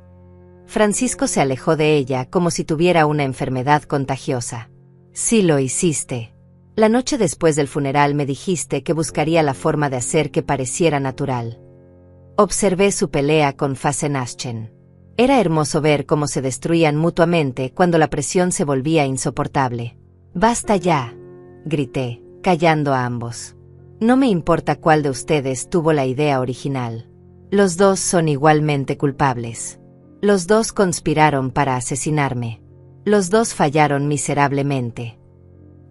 Francisco se alejó de ella como si tuviera una enfermedad contagiosa. Sí lo hiciste. La noche después del funeral me dijiste que buscaría la forma de hacer que pareciera natural. Observé su pelea con Fasenaschen. Era hermoso ver cómo se destruían mutuamente cuando la presión se volvía insoportable. «Basta ya», grité, callando a ambos. «No me importa cuál de ustedes tuvo la idea original. Los dos son igualmente culpables. Los dos conspiraron para asesinarme. Los dos fallaron miserablemente».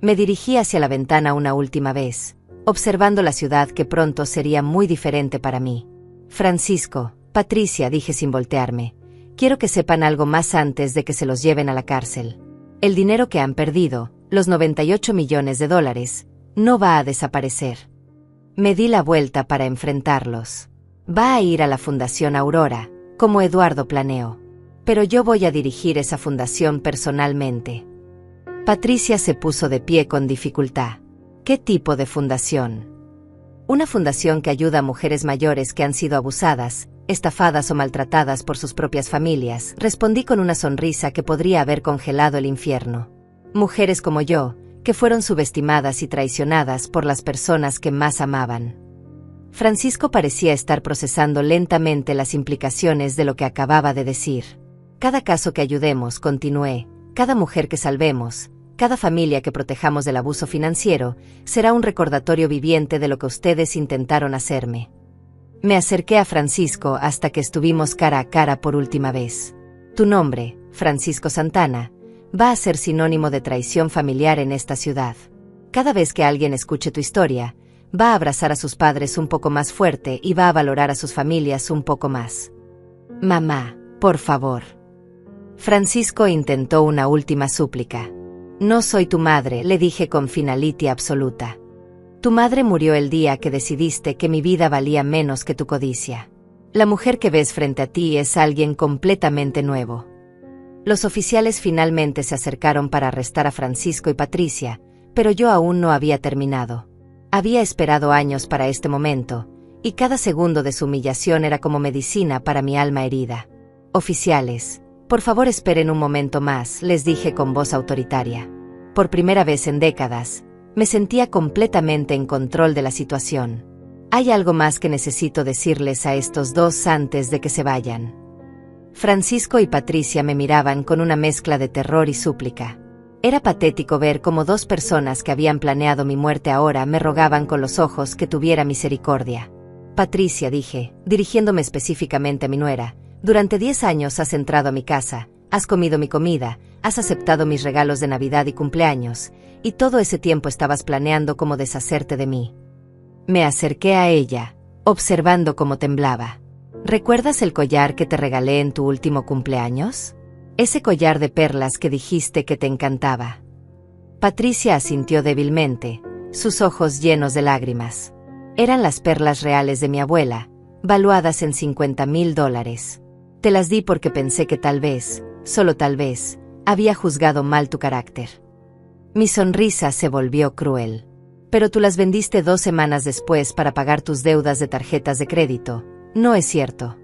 Me dirigí hacia la ventana una última vez, observando la ciudad que pronto sería muy diferente para mí. «Francisco, Patricia», dije sin voltearme, «quiero que sepan algo más antes de que se los lleven a la cárcel. El dinero que han perdido, los 98 millones de dólares, no va a desaparecer». Me di la vuelta para enfrentarlos. «Va a ir a la Fundación Aurora, como Eduardo planeó. Pero yo voy a dirigir esa fundación personalmente». Patricia se puso de pie con dificultad. «¿Qué tipo de fundación?» «Una fundación que ayuda a mujeres mayores que han sido abusadas, estafadas o maltratadas por sus propias familias», respondí con una sonrisa que podría haber congelado el infierno. «Mujeres como yo, que fueron subestimadas y traicionadas por las personas que más amaban». Francisco parecía estar procesando lentamente las implicaciones de lo que acababa de decir. «Cada caso que ayudemos», continué, «cada mujer que salvemos, cada familia que protejamos del abuso financiero, será un recordatorio viviente de lo que ustedes intentaron hacerme». Me acerqué a Francisco hasta que estuvimos cara a cara por última vez. «Tu nombre, Francisco Santana, va a ser sinónimo de traición familiar en esta ciudad. Cada vez que alguien escuche tu historia, va a abrazar a sus padres un poco más fuerte y va a valorar a sus familias un poco más. Mamá, por favor». Francisco intentó una última súplica. «No soy tu madre», le dije con finality absoluta. «Tu madre murió el día que decidiste que mi vida valía menos que tu codicia. La mujer que ves frente a ti es alguien completamente nuevo». Los oficiales finalmente se acercaron para arrestar a Francisco y Patricia, pero yo aún no había terminado. Había esperado años para este momento, y cada segundo de su humillación era como medicina para mi alma herida. «Oficiales, por favor esperen un momento más», les dije con voz autoritaria. Por primera vez en décadas, me sentía completamente en control de la situación. «Hay algo más que necesito decirles a estos dos antes de que se vayan». Francisco y Patricia me miraban con una mezcla de terror y súplica. Era patético ver cómo dos personas que habían planeado mi muerte ahora me rogaban con los ojos que tuviera misericordia. «Patricia», dije, dirigiéndome específicamente a mi nuera, «durante 10 años has entrado a mi casa, has comido mi comida, has aceptado mis regalos de Navidad y cumpleaños, y todo ese tiempo estabas planeando cómo deshacerte de mí». Me acerqué a ella, observando cómo temblaba. «¿Recuerdas el collar que te regalé en tu último cumpleaños? Ese collar de perlas que dijiste que te encantaba». Patricia asintió débilmente, sus ojos llenos de lágrimas. Eran las perlas reales de mi abuela, valuadas en $50,000. Te las di porque pensé que tal vez, solo tal vez, había juzgado mal tu carácter. Mi sonrisa se volvió cruel. «Pero tú las vendiste 2 semanas después para pagar tus deudas de tarjetas de crédito, ¿no es cierto?».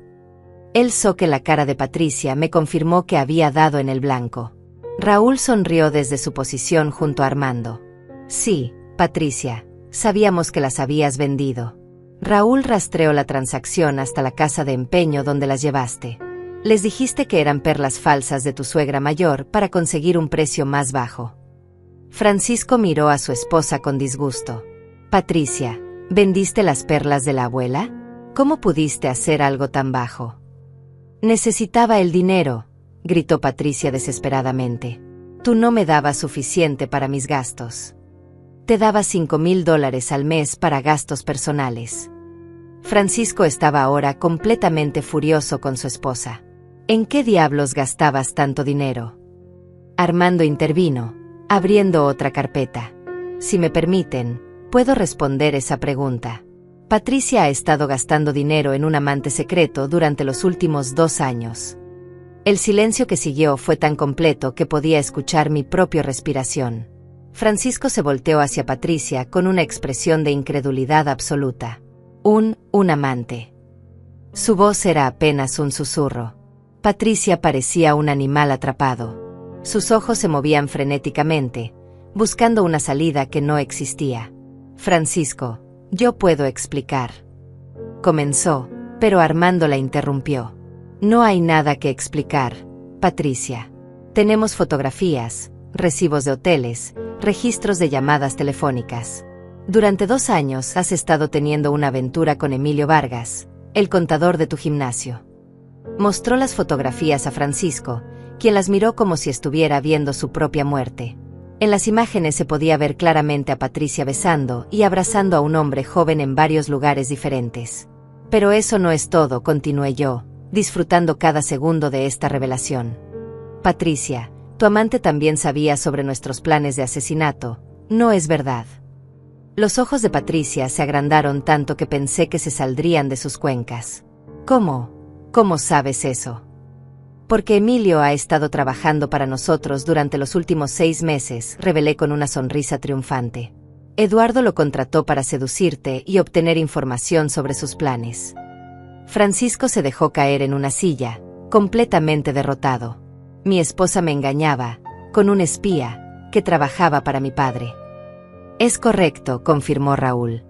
El soque en la cara de Patricia me confirmó que había dado en el blanco. Raúl sonrió desde su posición junto a Armando. «Sí, Patricia, sabíamos que las habías vendido». Raúl rastreó la transacción hasta la casa de empeño donde las llevaste. Les dijiste que eran perlas falsas de tu suegra mayor para conseguir un precio más bajo. Francisco miró a su esposa con disgusto. «Patricia, ¿vendiste las perlas de la abuela? ¿Cómo pudiste hacer algo tan bajo?». «Necesitaba el dinero», gritó Patricia desesperadamente. «Tú no me dabas suficiente para mis gastos. Te daba $5,000 al mes para gastos personales». Francisco estaba ahora completamente furioso con su esposa. «¿En qué diablos gastabas tanto dinero?». Armando intervino, abriendo otra carpeta. «Si me permiten, puedo responder esa pregunta. Patricia ha estado gastando dinero en un amante secreto durante los últimos 2 años». El silencio que siguió fue tan completo que podía escuchar mi propia respiración. Francisco se volteó hacia Patricia con una expresión de incredulidad absoluta. Un amante. Su voz era apenas un susurro. Patricia parecía un animal atrapado. Sus ojos se movían frenéticamente, buscando una salida que no existía. Francisco, yo puedo explicar. Comenzó, pero Armando la interrumpió. No hay nada que explicar, Patricia. Tenemos fotografías, recibos de hoteles, registros de llamadas telefónicas. Durante 2 años has estado teniendo una aventura con Emilio Vargas, el contador de tu gimnasio. Mostró las fotografías a Francisco, quien las miró como si estuviera viendo su propia muerte. En las imágenes se podía ver claramente a Patricia besando y abrazando a un hombre joven en varios lugares diferentes. Pero eso no es todo, continué yo, disfrutando cada segundo de esta revelación. Patricia, tu amante también sabía sobre nuestros planes de asesinato, ¿no es verdad? Los ojos de Patricia se agrandaron tanto que pensé que se saldrían de sus cuencas. ¿Cómo? ¿Cómo sabes eso? Porque Emilio ha estado trabajando para nosotros durante los últimos 6 meses, revelé con una sonrisa triunfante. Eduardo lo contrató para seducirte y obtener información sobre sus planes. Francisco se dejó caer en una silla, completamente derrotado. Mi esposa me engañaba, con un espía, que trabajaba para mi padre. Es correcto, confirmó Raúl.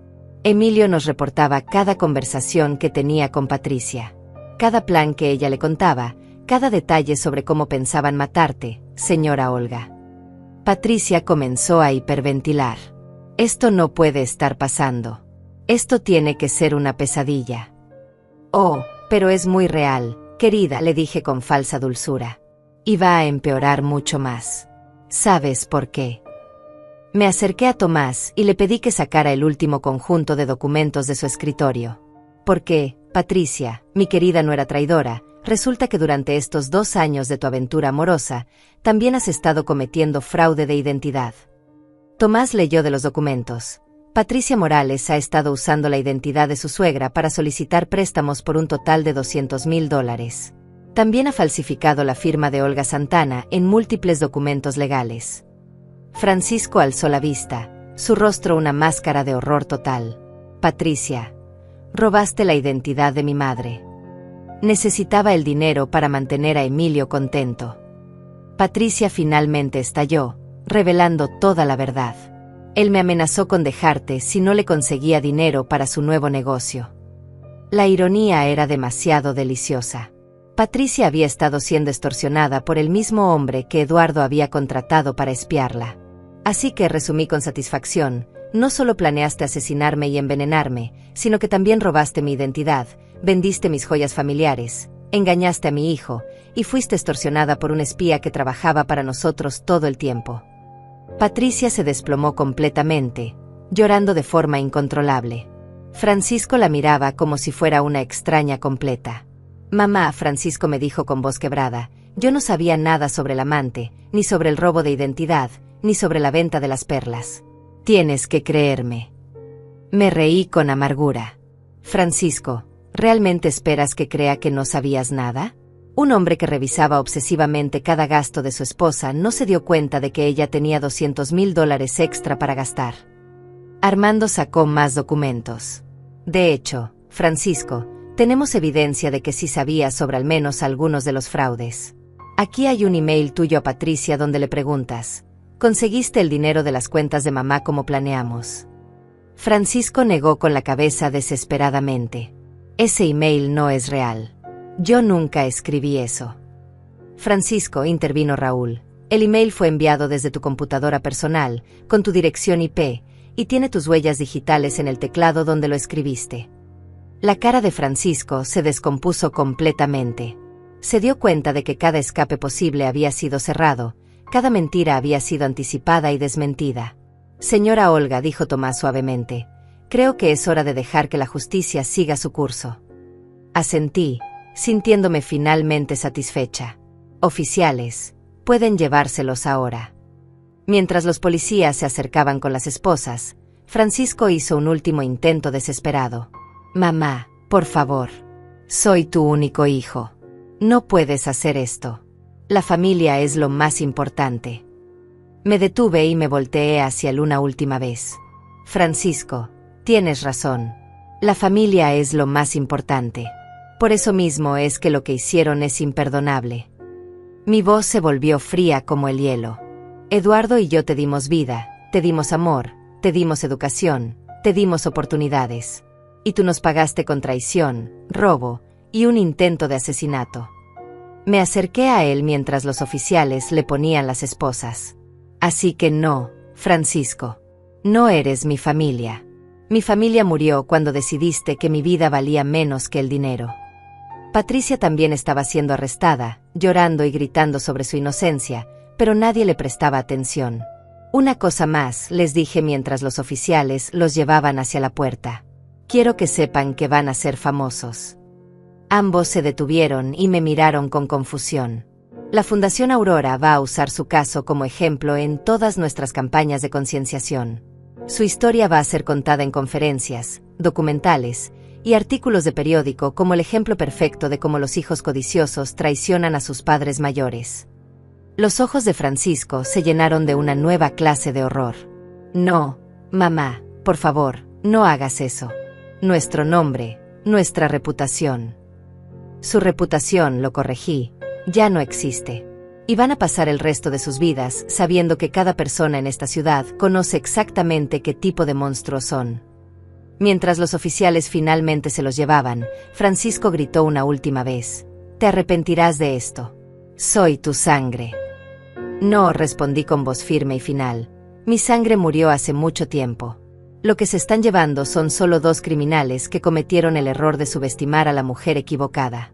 Emilio nos reportaba cada conversación que tenía con Patricia. Cada plan que ella le contaba, cada detalle sobre cómo pensaban matarte, señora Olga. Patricia comenzó a hiperventilar. Esto no puede estar pasando. Esto tiene que ser una pesadilla. Oh, pero es muy real, querida, le dije con falsa dulzura. Y va a empeorar mucho más. ¿Sabes por qué? Me acerqué a Tomás y le pedí que sacara el último conjunto de documentos de su escritorio. Porque, Patricia, mi querida nuera traidora, resulta que durante estos 2 años de tu aventura amorosa, también has estado cometiendo fraude de identidad. Tomás leyó de los documentos. Patricia Morales ha estado usando la identidad de su suegra para solicitar préstamos por un total de $200,000. También ha falsificado la firma de Olga Santana en múltiples documentos legales. Francisco alzó la vista, su rostro una máscara de horror total. Patricia, robaste la identidad de mi madre. Necesitaba el dinero para mantener a Emilio contento. Patricia finalmente estalló, revelando toda la verdad. Él me amenazó con dejarte si no le conseguía dinero para su nuevo negocio. La ironía era demasiado deliciosa. Patricia había estado siendo extorsionada por el mismo hombre que Eduardo había contratado para espiarla. Así que resumí con satisfacción, no solo planeaste asesinarme y envenenarme, sino que también robaste mi identidad, vendiste mis joyas familiares, engañaste a mi hijo, y fuiste extorsionada por un espía que trabajaba para nosotros todo el tiempo. Patricia se desplomó completamente, llorando de forma incontrolable. Francisco la miraba como si fuera una extraña completa. Mamá, Francisco me dijo con voz quebrada, yo no sabía nada sobre el amante, ni sobre el robo de identidad, ni sobre la venta de las perlas. Tienes que creerme. Me reí con amargura. Francisco, ¿realmente esperas que crea que no sabías nada? Un hombre que revisaba obsesivamente cada gasto de su esposa no se dio cuenta de que ella tenía $200,000 extra para gastar. Armando sacó más documentos. De hecho, Francisco, tenemos evidencia de que sí sabía sobre al menos algunos de los fraudes. Aquí hay un email tuyo a Patricia donde le preguntas, ¿conseguiste el dinero de las cuentas de mamá como planeamos? Francisco negó con la cabeza desesperadamente. Ese email no es real. Yo nunca escribí eso. Francisco, intervino Raúl, el email fue enviado desde tu computadora personal, con tu dirección IP, y tiene tus huellas digitales en el teclado donde lo escribiste. La cara de Francisco se descompuso completamente. Se dio cuenta de que cada escape posible había sido cerrado, cada mentira había sido anticipada y desmentida. Señora Olga, dijo Tomás suavemente, creo que es hora de dejar que la justicia siga su curso. Asentí, sintiéndome finalmente satisfecha. Oficiales, pueden llevárselos ahora. Mientras los policías se acercaban con las esposas, Francisco hizo un último intento desesperado. Mamá, por favor. Soy tu único hijo. No puedes hacer esto. La familia es lo más importante. Me detuve y me volteé hacia él una última vez. Francisco, tienes razón. La familia es lo más importante. Por eso mismo es que lo que hicieron es imperdonable. Mi voz se volvió fría como el hielo. Eduardo y yo te dimos vida, te dimos amor, te dimos educación, te dimos oportunidades. Y tú nos pagaste con traición, robo y un intento de asesinato. Me acerqué a él mientras los oficiales le ponían las esposas. Así que no, Francisco. No eres mi familia. Mi familia murió cuando decidiste que mi vida valía menos que el dinero. Patricia también estaba siendo arrestada, llorando y gritando sobre su inocencia, pero nadie le prestaba atención. Una cosa más, les dije mientras los oficiales los llevaban hacia la puerta. Quiero que sepan que van a ser famosos. Ambos se detuvieron y me miraron con confusión. La Fundación Aurora va a usar su caso como ejemplo en todas nuestras campañas de concienciación. Su historia va a ser contada en conferencias, documentales y artículos de periódico como el ejemplo perfecto de cómo los hijos codiciosos traicionan a sus padres mayores. Los ojos de Francisco se llenaron de una nueva clase de horror. No, mamá, por favor, no hagas eso. Nuestro nombre, nuestra reputación. Su reputación, lo corregí, ya no existe. Y van a pasar el resto de sus vidas sabiendo que cada persona en esta ciudad conoce exactamente qué tipo de monstruos son. Mientras los oficiales finalmente se los llevaban, Francisco gritó una última vez. «Te arrepentirás de esto. Soy tu sangre». «No», respondí con voz firme y final. «Mi sangre murió hace mucho tiempo. Lo que se están llevando son solo dos criminales que cometieron el error de subestimar a la mujer equivocada».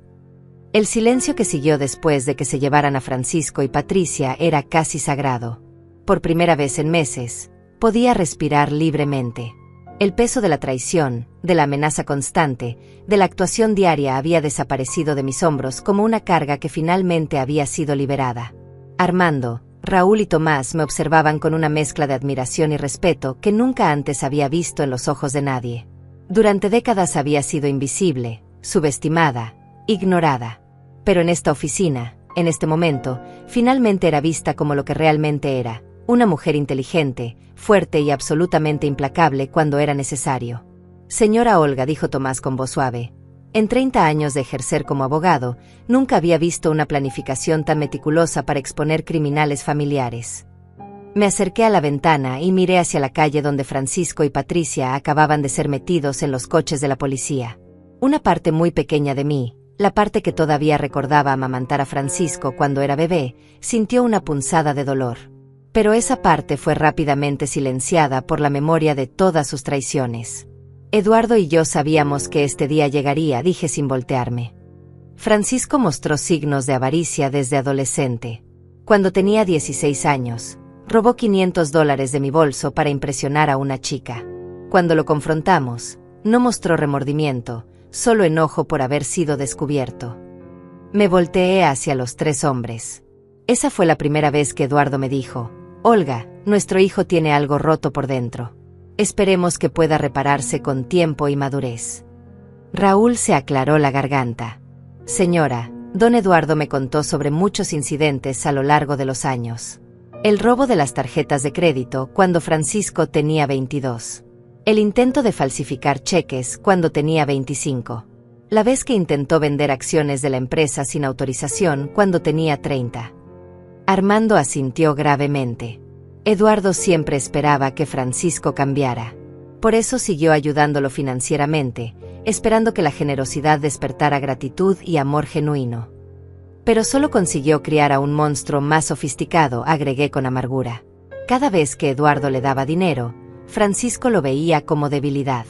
El silencio que siguió después de que se llevaran a Francisco y Patricia era casi sagrado. Por primera vez en meses, podía respirar libremente. El peso de la traición, de la amenaza constante, de la actuación diaria había desaparecido de mis hombros como una carga que finalmente había sido liberada. Armando, Raúl y Tomás me observaban con una mezcla de admiración y respeto que nunca antes había visto en los ojos de nadie. Durante décadas había sido invisible, subestimada, ignorada. Pero en esta oficina, en este momento, finalmente era vista como lo que realmente era, una mujer inteligente, fuerte y absolutamente implacable cuando era necesario. Señora Olga, dijo Tomás con voz suave, en 30 años de ejercer como abogado, nunca había visto una planificación tan meticulosa para exponer criminales familiares. Me acerqué a la ventana y miré hacia la calle donde Francisco y Patricia acababan de ser metidos en los coches de la policía. Una parte muy pequeña de mí, la parte que todavía recordaba amamantar a Francisco cuando era bebé, sintió una punzada de dolor. Pero esa parte fue rápidamente silenciada por la memoria de todas sus traiciones. Eduardo y yo sabíamos que este día llegaría, dije sin voltearme. Francisco mostró signos de avaricia desde adolescente. Cuando tenía 16 años, robó $500 de mi bolso para impresionar a una chica. Cuando lo confrontamos, no mostró remordimiento, solo enojo por haber sido descubierto. Me volteé hacia los tres hombres. Esa fue la primera vez que Eduardo me dijo, Olga, nuestro hijo tiene algo roto por dentro. Esperemos que pueda repararse con tiempo y madurez. Raúl se aclaró la garganta. Señora, don Eduardo me contó sobre muchos incidentes a lo largo de los años. El robo de las tarjetas de crédito cuando Francisco tenía 22. El intento de falsificar cheques cuando tenía 25. La vez que intentó vender acciones de la empresa sin autorización cuando tenía 30. Armando asintió gravemente. Eduardo siempre esperaba que Francisco cambiara. Por eso siguió ayudándolo financieramente, esperando que la generosidad despertara gratitud y amor genuino. Pero solo consiguió criar a un monstruo más sofisticado, agregué con amargura. Cada vez que Eduardo le daba dinero, Francisco lo veía como debilidad.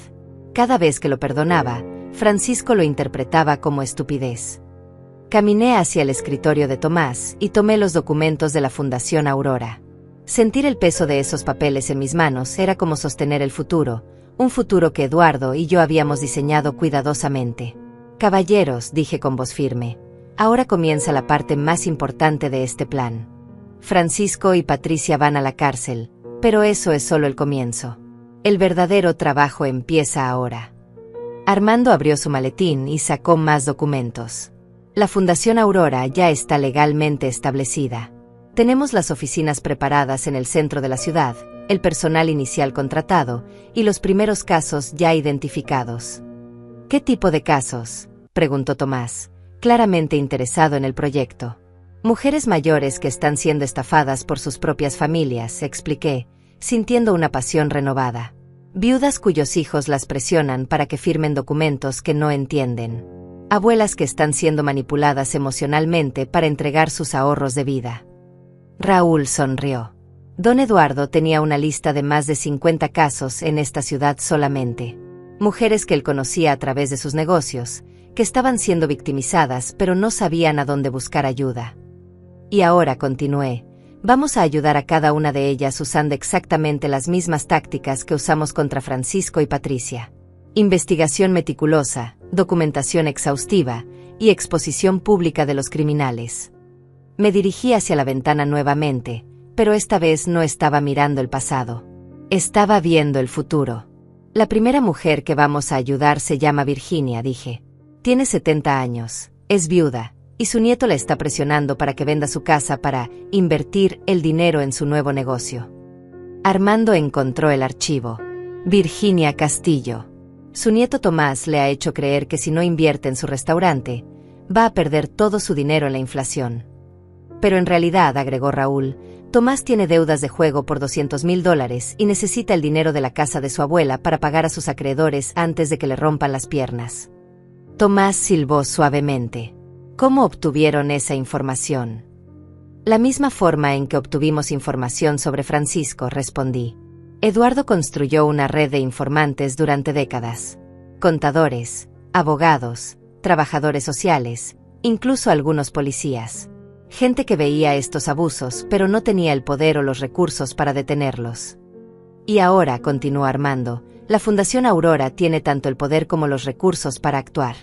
Cada vez que lo perdonaba, Francisco lo interpretaba como estupidez. Caminé hacia el escritorio de Tomás y tomé los documentos de la Fundación Aurora. Sentir el peso de esos papeles en mis manos era como sostener el futuro, un futuro que Eduardo y yo habíamos diseñado cuidadosamente. Caballeros, dije con voz firme, ahora comienza la parte más importante de este plan. Francisco y Patricia van a la cárcel, pero eso es solo el comienzo. El verdadero trabajo empieza ahora. Armando abrió su maletín y sacó más documentos. La Fundación Aurora ya está legalmente establecida. Tenemos las oficinas preparadas en el centro de la ciudad, el personal inicial contratado y los primeros casos ya identificados. ¿Qué tipo de casos?, preguntó Tomás, claramente interesado en el proyecto. Mujeres mayores que están siendo estafadas por sus propias familias, expliqué, sintiendo una pasión renovada. Viudas cuyos hijos las presionan para que firmen documentos que no entienden. Abuelas que están siendo manipuladas emocionalmente para entregar sus ahorros de vida. Raúl sonrió. Don Eduardo tenía una lista de más de 50 casos en esta ciudad solamente. Mujeres que él conocía a través de sus negocios, que estaban siendo victimizadas pero no sabían a dónde buscar ayuda. Y ahora, continué, vamos a ayudar a cada una de ellas usando exactamente las mismas tácticas que usamos contra Francisco y Patricia. Investigación meticulosa, documentación exhaustiva y exposición pública de los criminales. Me dirigí hacia la ventana nuevamente, pero esta vez no estaba mirando el pasado. Estaba viendo el futuro. La primera mujer que vamos a ayudar se llama Virginia, dije. Tiene 70 años, es viuda, y su nieto la está presionando para que venda su casa para invertir el dinero en su nuevo negocio. Armando encontró el archivo. Virginia Castillo. Su nieto Tomás le ha hecho creer que si no invierte en su restaurante, va a perder todo su dinero en la inflación. Pero en realidad, agregó Raúl, Tomás tiene deudas de juego por $200,000 y necesita el dinero de la casa de su abuela para pagar a sus acreedores antes de que le rompan las piernas. Tomás silbó suavemente. ¿Cómo obtuvieron esa información? La misma forma en que obtuvimos información sobre Francisco, respondí. Eduardo construyó una red de informantes durante décadas. Contadores, abogados, trabajadores sociales, incluso algunos policías. Gente que veía estos abusos pero no tenía el poder o los recursos para detenerlos. Y ahora, continuó Armando, la Fundación Aurora tiene tanto el poder como los recursos para actuar.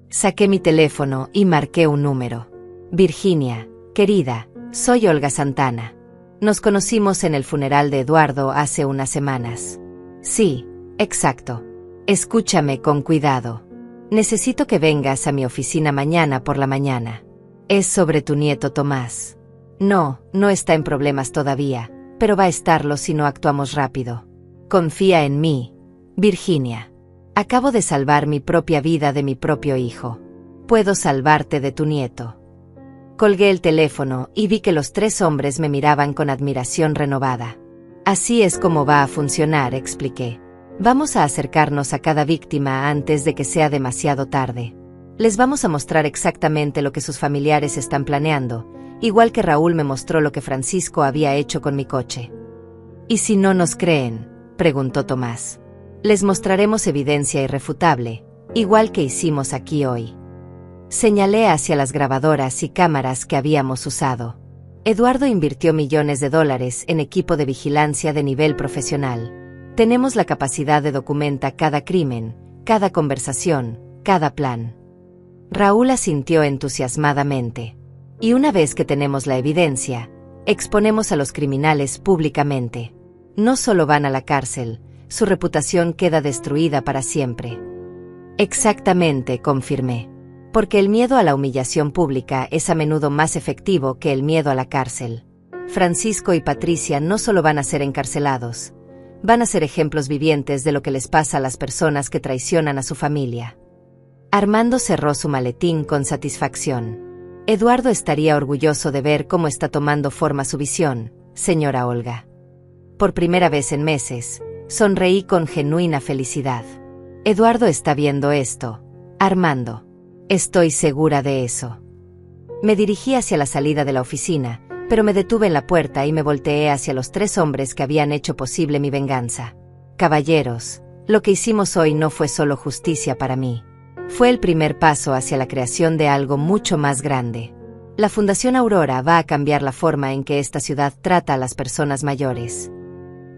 Saqué mi teléfono y marqué un número. Virginia, querida, soy Olga Santana. Nos conocimos en el funeral de Eduardo hace unas semanas. Sí, exacto. Escúchame con cuidado. Necesito que vengas a mi oficina mañana por la mañana. Es sobre tu nieto Tomás. No está en problemas todavía, pero va a estarlo si no actuamos rápido. Confía en mí, Virginia. Acabo de salvar mi propia vida de mi propio hijo. Puedo salvarte de tu nieto. Colgué el teléfono y vi que los 3 hombres me miraban con admiración renovada. Así es como va a funcionar, expliqué. Vamos a acercarnos a cada víctima antes de que sea demasiado tarde. Les vamos a mostrar exactamente lo que sus familiares están planeando, igual que Raúl me mostró lo que Francisco había hecho con mi coche. ¿Y si no nos creen?, preguntó Tomás. Les mostraremos evidencia irrefutable, igual que hicimos aquí hoy. Señalé hacia las grabadoras y cámaras que habíamos usado. Eduardo invirtió millones de dólares en equipo de vigilancia de nivel profesional. Tenemos la capacidad de documentar cada crimen, cada conversación, cada plan. Raúl asintió entusiasmadamente. Y una vez que tenemos la evidencia, exponemos a los criminales públicamente. No solo van a la cárcel, su reputación queda destruida para siempre. Exactamente, confirmé. Porque el miedo a la humillación pública es a menudo más efectivo que el miedo a la cárcel. Francisco y Patricia no solo van a ser encarcelados, van a ser ejemplos vivientes de lo que les pasa a las personas que traicionan a su familia. Armando cerró su maletín con satisfacción. Eduardo estaría orgulloso de ver cómo está tomando forma su visión, señora Olga. Por primera vez en meses, sonreí con genuina felicidad. Eduardo está viendo esto, Armando. Estoy segura de eso. Me dirigí hacia la salida de la oficina, pero me detuve en la puerta y me volteé hacia los 3 hombres que habían hecho posible mi venganza. Caballeros, lo que hicimos hoy no fue solo justicia para mí. Fue el primer paso hacia la creación de algo mucho más grande. La Fundación Aurora va a cambiar la forma en que esta ciudad trata a las personas mayores.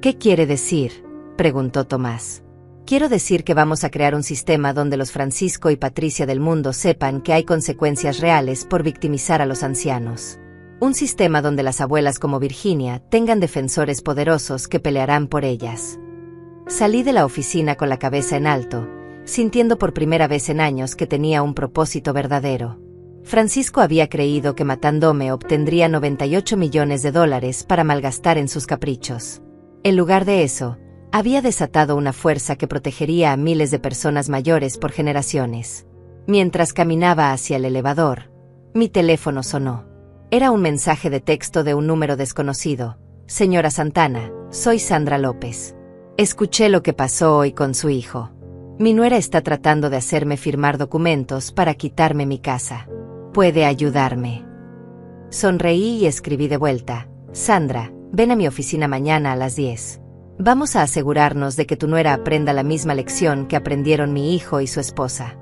¿Qué quiere decir?, preguntó Tomás. Quiero decir que vamos a crear un sistema donde los Francisco y Patricia del mundo sepan que hay consecuencias reales por victimizar a los ancianos. Un sistema donde las abuelas como Virginia tengan defensores poderosos que pelearán por ellas. Salí de la oficina con la cabeza en alto, sintiendo por primera vez en años que tenía un propósito verdadero. Francisco había creído que matándome obtendría 98 millones de dólares para malgastar en sus caprichos. En lugar de eso, había desatado una fuerza que protegería a miles de personas mayores por generaciones. Mientras caminaba hacia el elevador, mi teléfono sonó. Era un mensaje de texto de un número desconocido. Señora Santana, soy Sandra López. Escuché lo que pasó hoy con su hijo. Mi nuera está tratando de hacerme firmar documentos para quitarme mi casa. ¿Puede ayudarme? Sonreí y escribí de vuelta. Sandra, ven a mi oficina mañana a las 10. Vamos a asegurarnos de que tu nuera aprenda la misma lección que aprendieron mi hijo y su esposa.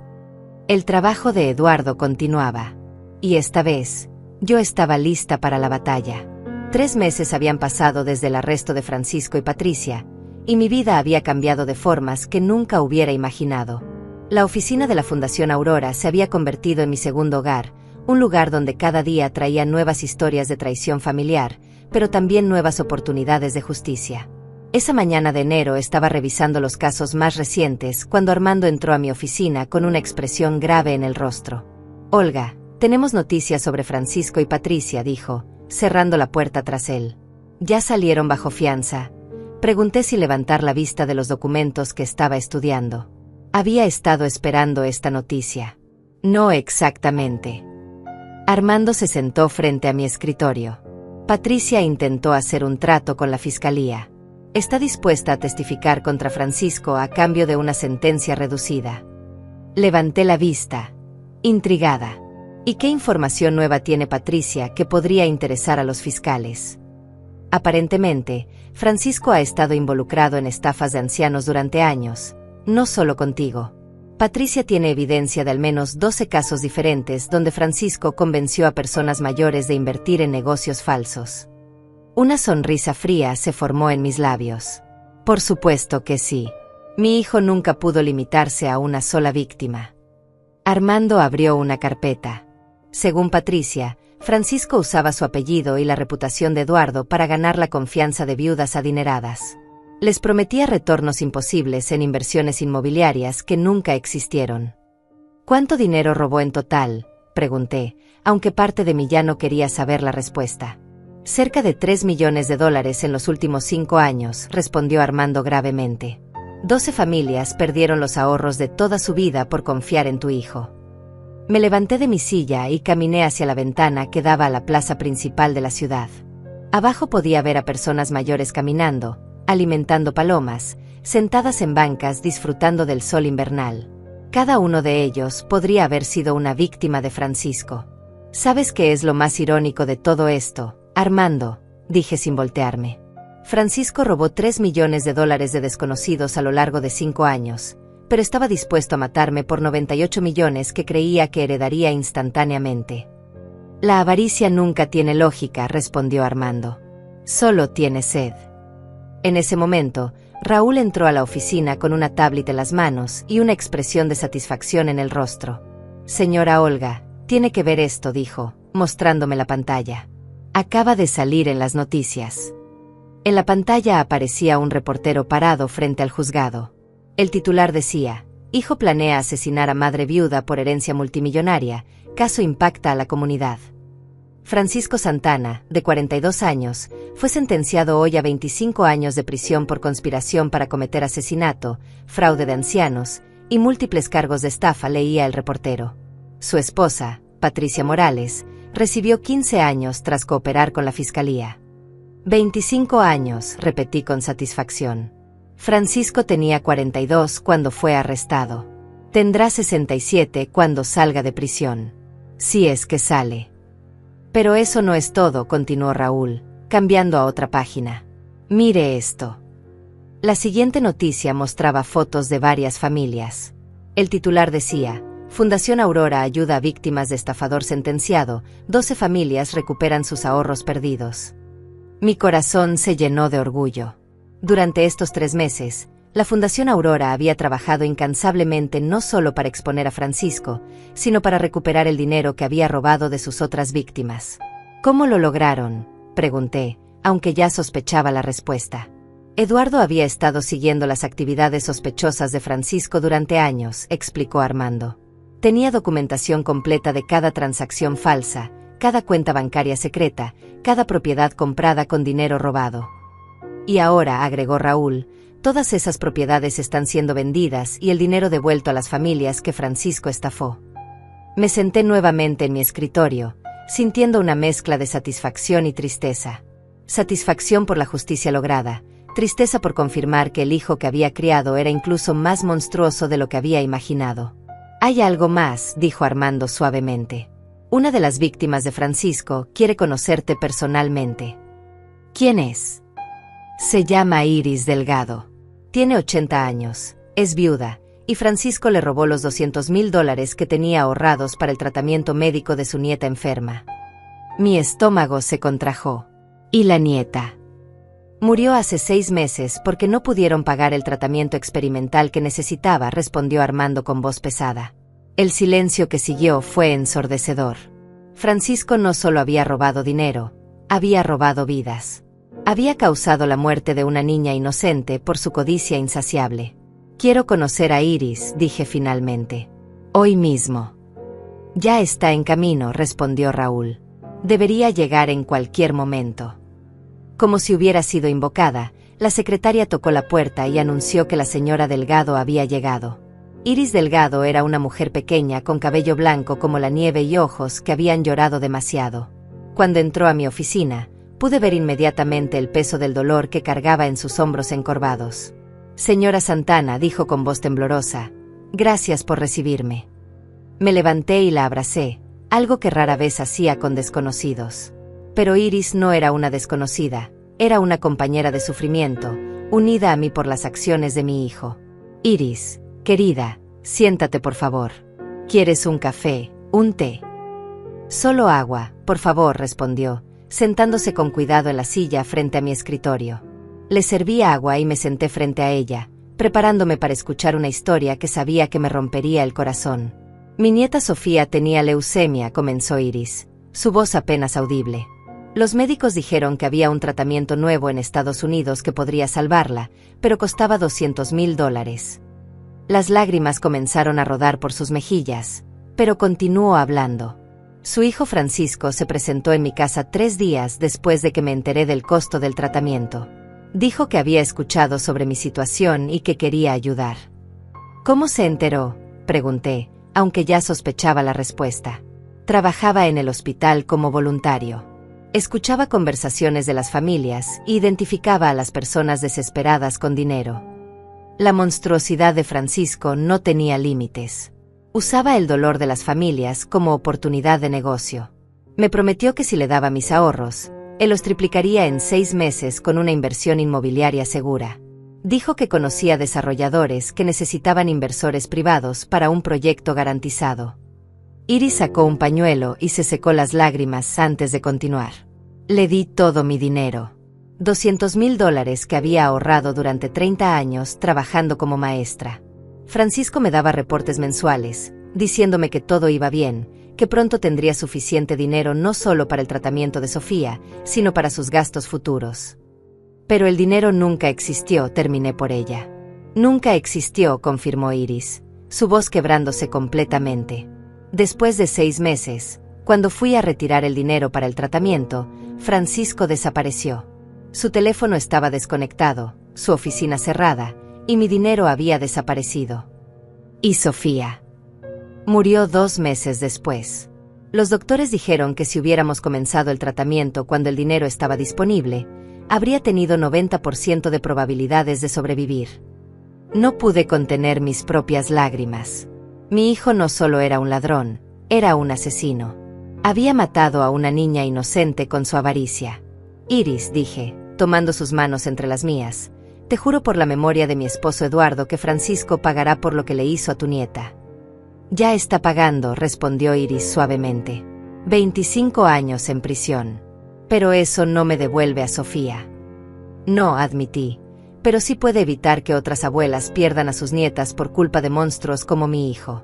El trabajo de Eduardo continuaba. Y esta vez, yo estaba lista para la batalla. 3 meses habían pasado desde el arresto de Francisco y Patricia, y mi vida había cambiado de formas que nunca hubiera imaginado. La oficina de la Fundación Aurora se había convertido en mi segundo hogar, un lugar donde cada día traía nuevas historias de traición familiar, pero también nuevas oportunidades de justicia. Esa mañana de enero estaba revisando los casos más recientes cuando Armando entró a mi oficina con una expresión grave en el rostro. Olga, tenemos noticias sobre Francisco y Patricia, dijo, cerrando la puerta tras él. ¿Ya salieron bajo fianza? Pregunté sin levantar la vista de los documentos que estaba estudiando. Había estado esperando esta noticia. No exactamente. Armando se sentó frente a mi escritorio. Patricia intentó hacer un trato con la fiscalía. Está dispuesta a testificar contra Francisco a cambio de una sentencia reducida. Levanté la vista, intrigada. ¿Y qué información nueva tiene Patricia que podría interesar a los fiscales? Aparentemente, Francisco ha estado involucrado en estafas de ancianos durante años, no solo contigo. Patricia tiene evidencia de al menos 12 casos diferentes donde Francisco convenció a personas mayores de invertir en negocios falsos. Una sonrisa fría se formó en mis labios. Por supuesto que sí. Mi hijo nunca pudo limitarse a una sola víctima. Armando abrió una carpeta. Según Patricia, Francisco usaba su apellido y la reputación de Eduardo para ganar la confianza de viudas adineradas. Les prometía retornos imposibles en inversiones inmobiliarias que nunca existieron. ¿Cuánto dinero robó en total?, pregunté, aunque parte de mí ya no quería saber la respuesta. Cerca de 3 millones de dólares en los últimos 5 años, respondió Armando gravemente. 12 familias perdieron los ahorros de toda su vida por confiar en tu hijo. Me levanté de mi silla y caminé hacia la ventana que daba a la plaza principal de la ciudad. Abajo podía ver a personas mayores caminando, alimentando palomas, sentadas en bancas disfrutando del sol invernal. Cada uno de ellos podría haber sido una víctima de Francisco. ¿Sabes qué es lo más irónico de todo esto, Armando?, dije sin voltearme. Francisco robó 3 millones de dólares de desconocidos a lo largo de 5 años, pero estaba dispuesto a matarme por 98 millones que creía que heredaría instantáneamente. La avaricia nunca tiene lógica, respondió Armando. Solo tiene sed. En ese momento, Raúl entró a la oficina con una tablet en las manos y una expresión de satisfacción en el rostro. Señora Olga, tiene que ver esto, dijo, mostrándome la pantalla. Acaba de salir en las noticias. En la pantalla aparecía un reportero parado frente al juzgado. El titular decía: hijo planea asesinar a madre viuda por herencia multimillonaria, caso impacta a la comunidad. Francisco Santana, de 42 años, fue sentenciado hoy a 25 años de prisión por conspiración para cometer asesinato, fraude de ancianos y múltiples cargos de estafa, leía el reportero. Su esposa, Patricia Morales, recibió 15 años tras cooperar con la fiscalía. 25 años, repetí con satisfacción. Francisco tenía 42 cuando fue arrestado. Tendrá 67 cuando salga de prisión. Si es que sale. Pero eso no es todo, continuó Raúl, cambiando a otra página. Mire esto. La siguiente noticia mostraba fotos de varias familias. El titular decía: Fundación Aurora ayuda a víctimas de estafador sentenciado, 12 familias recuperan sus ahorros perdidos. Mi corazón se llenó de orgullo. Durante estos 3 meses, la Fundación Aurora había trabajado incansablemente no solo para exponer a Francisco, sino para recuperar el dinero que había robado de sus otras víctimas. ¿Cómo lo lograron?, pregunté, aunque ya sospechaba la respuesta. Eduardo había estado siguiendo las actividades sospechosas de Francisco durante años, explicó Armando. Tenía documentación completa de cada transacción falsa, cada cuenta bancaria secreta, cada propiedad comprada con dinero robado. Y ahora, agregó Raúl, todas esas propiedades están siendo vendidas y el dinero devuelto a las familias que Francisco estafó. Me senté nuevamente en mi escritorio, sintiendo una mezcla de satisfacción y tristeza. Satisfacción por la justicia lograda, tristeza por confirmar que el hijo que había criado era incluso más monstruoso de lo que había imaginado. Hay algo más, dijo Armando suavemente. Una de las víctimas de Francisco quiere conocerte personalmente. ¿Quién es? Se llama Iris Delgado. Tiene 80 años, es viuda, y Francisco le robó los $200,000 que tenía ahorrados para el tratamiento médico de su nieta enferma. Mi estómago se contrajo. ¿Y la nieta? Murió hace 6 meses porque no pudieron pagar el tratamiento experimental que necesitaba, respondió Armando con voz pesada. El silencio que siguió fue ensordecedor. Francisco no solo había robado dinero, había robado vidas. Había causado la muerte de una niña inocente por su codicia insaciable. Quiero conocer a Iris, dije finalmente. Hoy mismo. Ya está en camino, respondió Raúl. Debería llegar en cualquier momento. Como si hubiera sido invocada, la secretaria tocó la puerta y anunció que la señora Delgado había llegado. Iris Delgado era una mujer pequeña con cabello blanco como la nieve y ojos que habían llorado demasiado. Cuando entró a mi oficina, pude ver inmediatamente el peso del dolor que cargaba en sus hombros encorvados. Señora Santana, dijo con voz temblorosa, gracias por recibirme. Me levanté y la abracé, algo que rara vez hacía con desconocidos. Pero Iris no era una desconocida, era una compañera de sufrimiento, unida a mí por las acciones de mi hijo. Iris, querida, siéntate por favor. ¿Quieres un café, un té? Solo agua, por favor, respondió, sentándose con cuidado en la silla frente a mi escritorio. Le serví agua y me senté frente a ella, preparándome para escuchar una historia que sabía que me rompería el corazón. Mi nieta Sofía tenía leucemia, comenzó Iris, su voz apenas audible. Los médicos dijeron que había un tratamiento nuevo en Estados Unidos que podría salvarla, pero costaba $200,000. Las lágrimas comenzaron a rodar por sus mejillas, pero continuó hablando. Su hijo Francisco se presentó en mi casa 3 días después de que me enteré del costo del tratamiento. Dijo que había escuchado sobre mi situación y que quería ayudar. ¿Cómo se enteró?, pregunté, aunque ya sospechaba la respuesta. Trabajaba en el hospital como voluntario. Escuchaba conversaciones de las familias e identificaba a las personas desesperadas con dinero. La monstruosidad de Francisco no tenía límites. Usaba el dolor de las familias como oportunidad de negocio. Me prometió que si le daba mis ahorros, él los triplicaría en 6 meses con una inversión inmobiliaria segura. Dijo que conocía desarrolladores que necesitaban inversores privados para un proyecto garantizado. Iris sacó un pañuelo y se secó las lágrimas antes de continuar. Le di todo mi dinero. $200,000 que había ahorrado durante 30 años trabajando como maestra. Francisco me daba reportes mensuales, diciéndome que todo iba bien, que pronto tendría suficiente dinero no solo para el tratamiento de Sofía, sino para sus gastos futuros. Pero el dinero nunca existió, terminé por ella. Nunca existió, confirmó Iris, su voz quebrándose completamente. Después de 6 meses, cuando fui a retirar el dinero para el tratamiento, Francisco desapareció. Su teléfono estaba desconectado, su oficina cerrada, y mi dinero había desaparecido. ¿Y Sofía? Murió 2 meses después. Los doctores dijeron que si hubiéramos comenzado el tratamiento cuando el dinero estaba disponible, habría tenido 90% de probabilidades de sobrevivir. No pude contener mis propias lágrimas. Mi hijo no solo era un ladrón, era un asesino. Había matado a una niña inocente con su avaricia. Iris, dije, tomando sus manos entre las mías, te juro por la memoria de mi esposo Eduardo que Francisco pagará por lo que le hizo a tu nieta. Ya está pagando, respondió Iris suavemente. 25 años en prisión. Pero eso no me devuelve a Sofía. No, admití, pero sí puede evitar que otras abuelas pierdan a sus nietas por culpa de monstruos como mi hijo.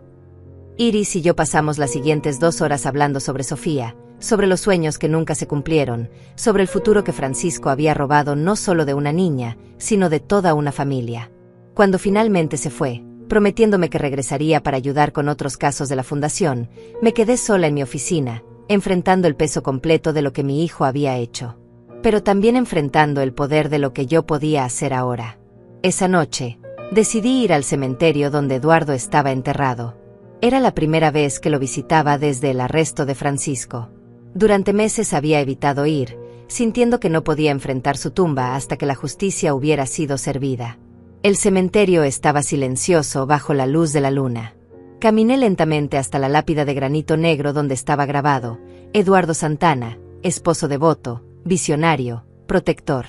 Iris y yo pasamos las siguientes 2 horas hablando sobre Sofía, sobre los sueños que nunca se cumplieron, sobre el futuro que Francisco había robado no solo de una niña, sino de toda una familia. Cuando finalmente se fue, Prometiéndome que regresaría para ayudar con otros casos de la fundación, me quedé sola en mi oficina, enfrentando el peso completo de lo que mi hijo había hecho. Pero también enfrentando el poder de lo que yo podía hacer ahora. Esa noche, decidí ir al cementerio donde Eduardo estaba enterrado. Era la primera vez que lo visitaba desde el arresto de Francisco. Durante meses había evitado ir, sintiendo que no podía enfrentar su tumba hasta que la justicia hubiera sido servida. El cementerio estaba silencioso bajo la luz de la luna. Caminé lentamente hasta la lápida de granito negro donde estaba grabado: Eduardo Santana, esposo devoto, visionario, protector.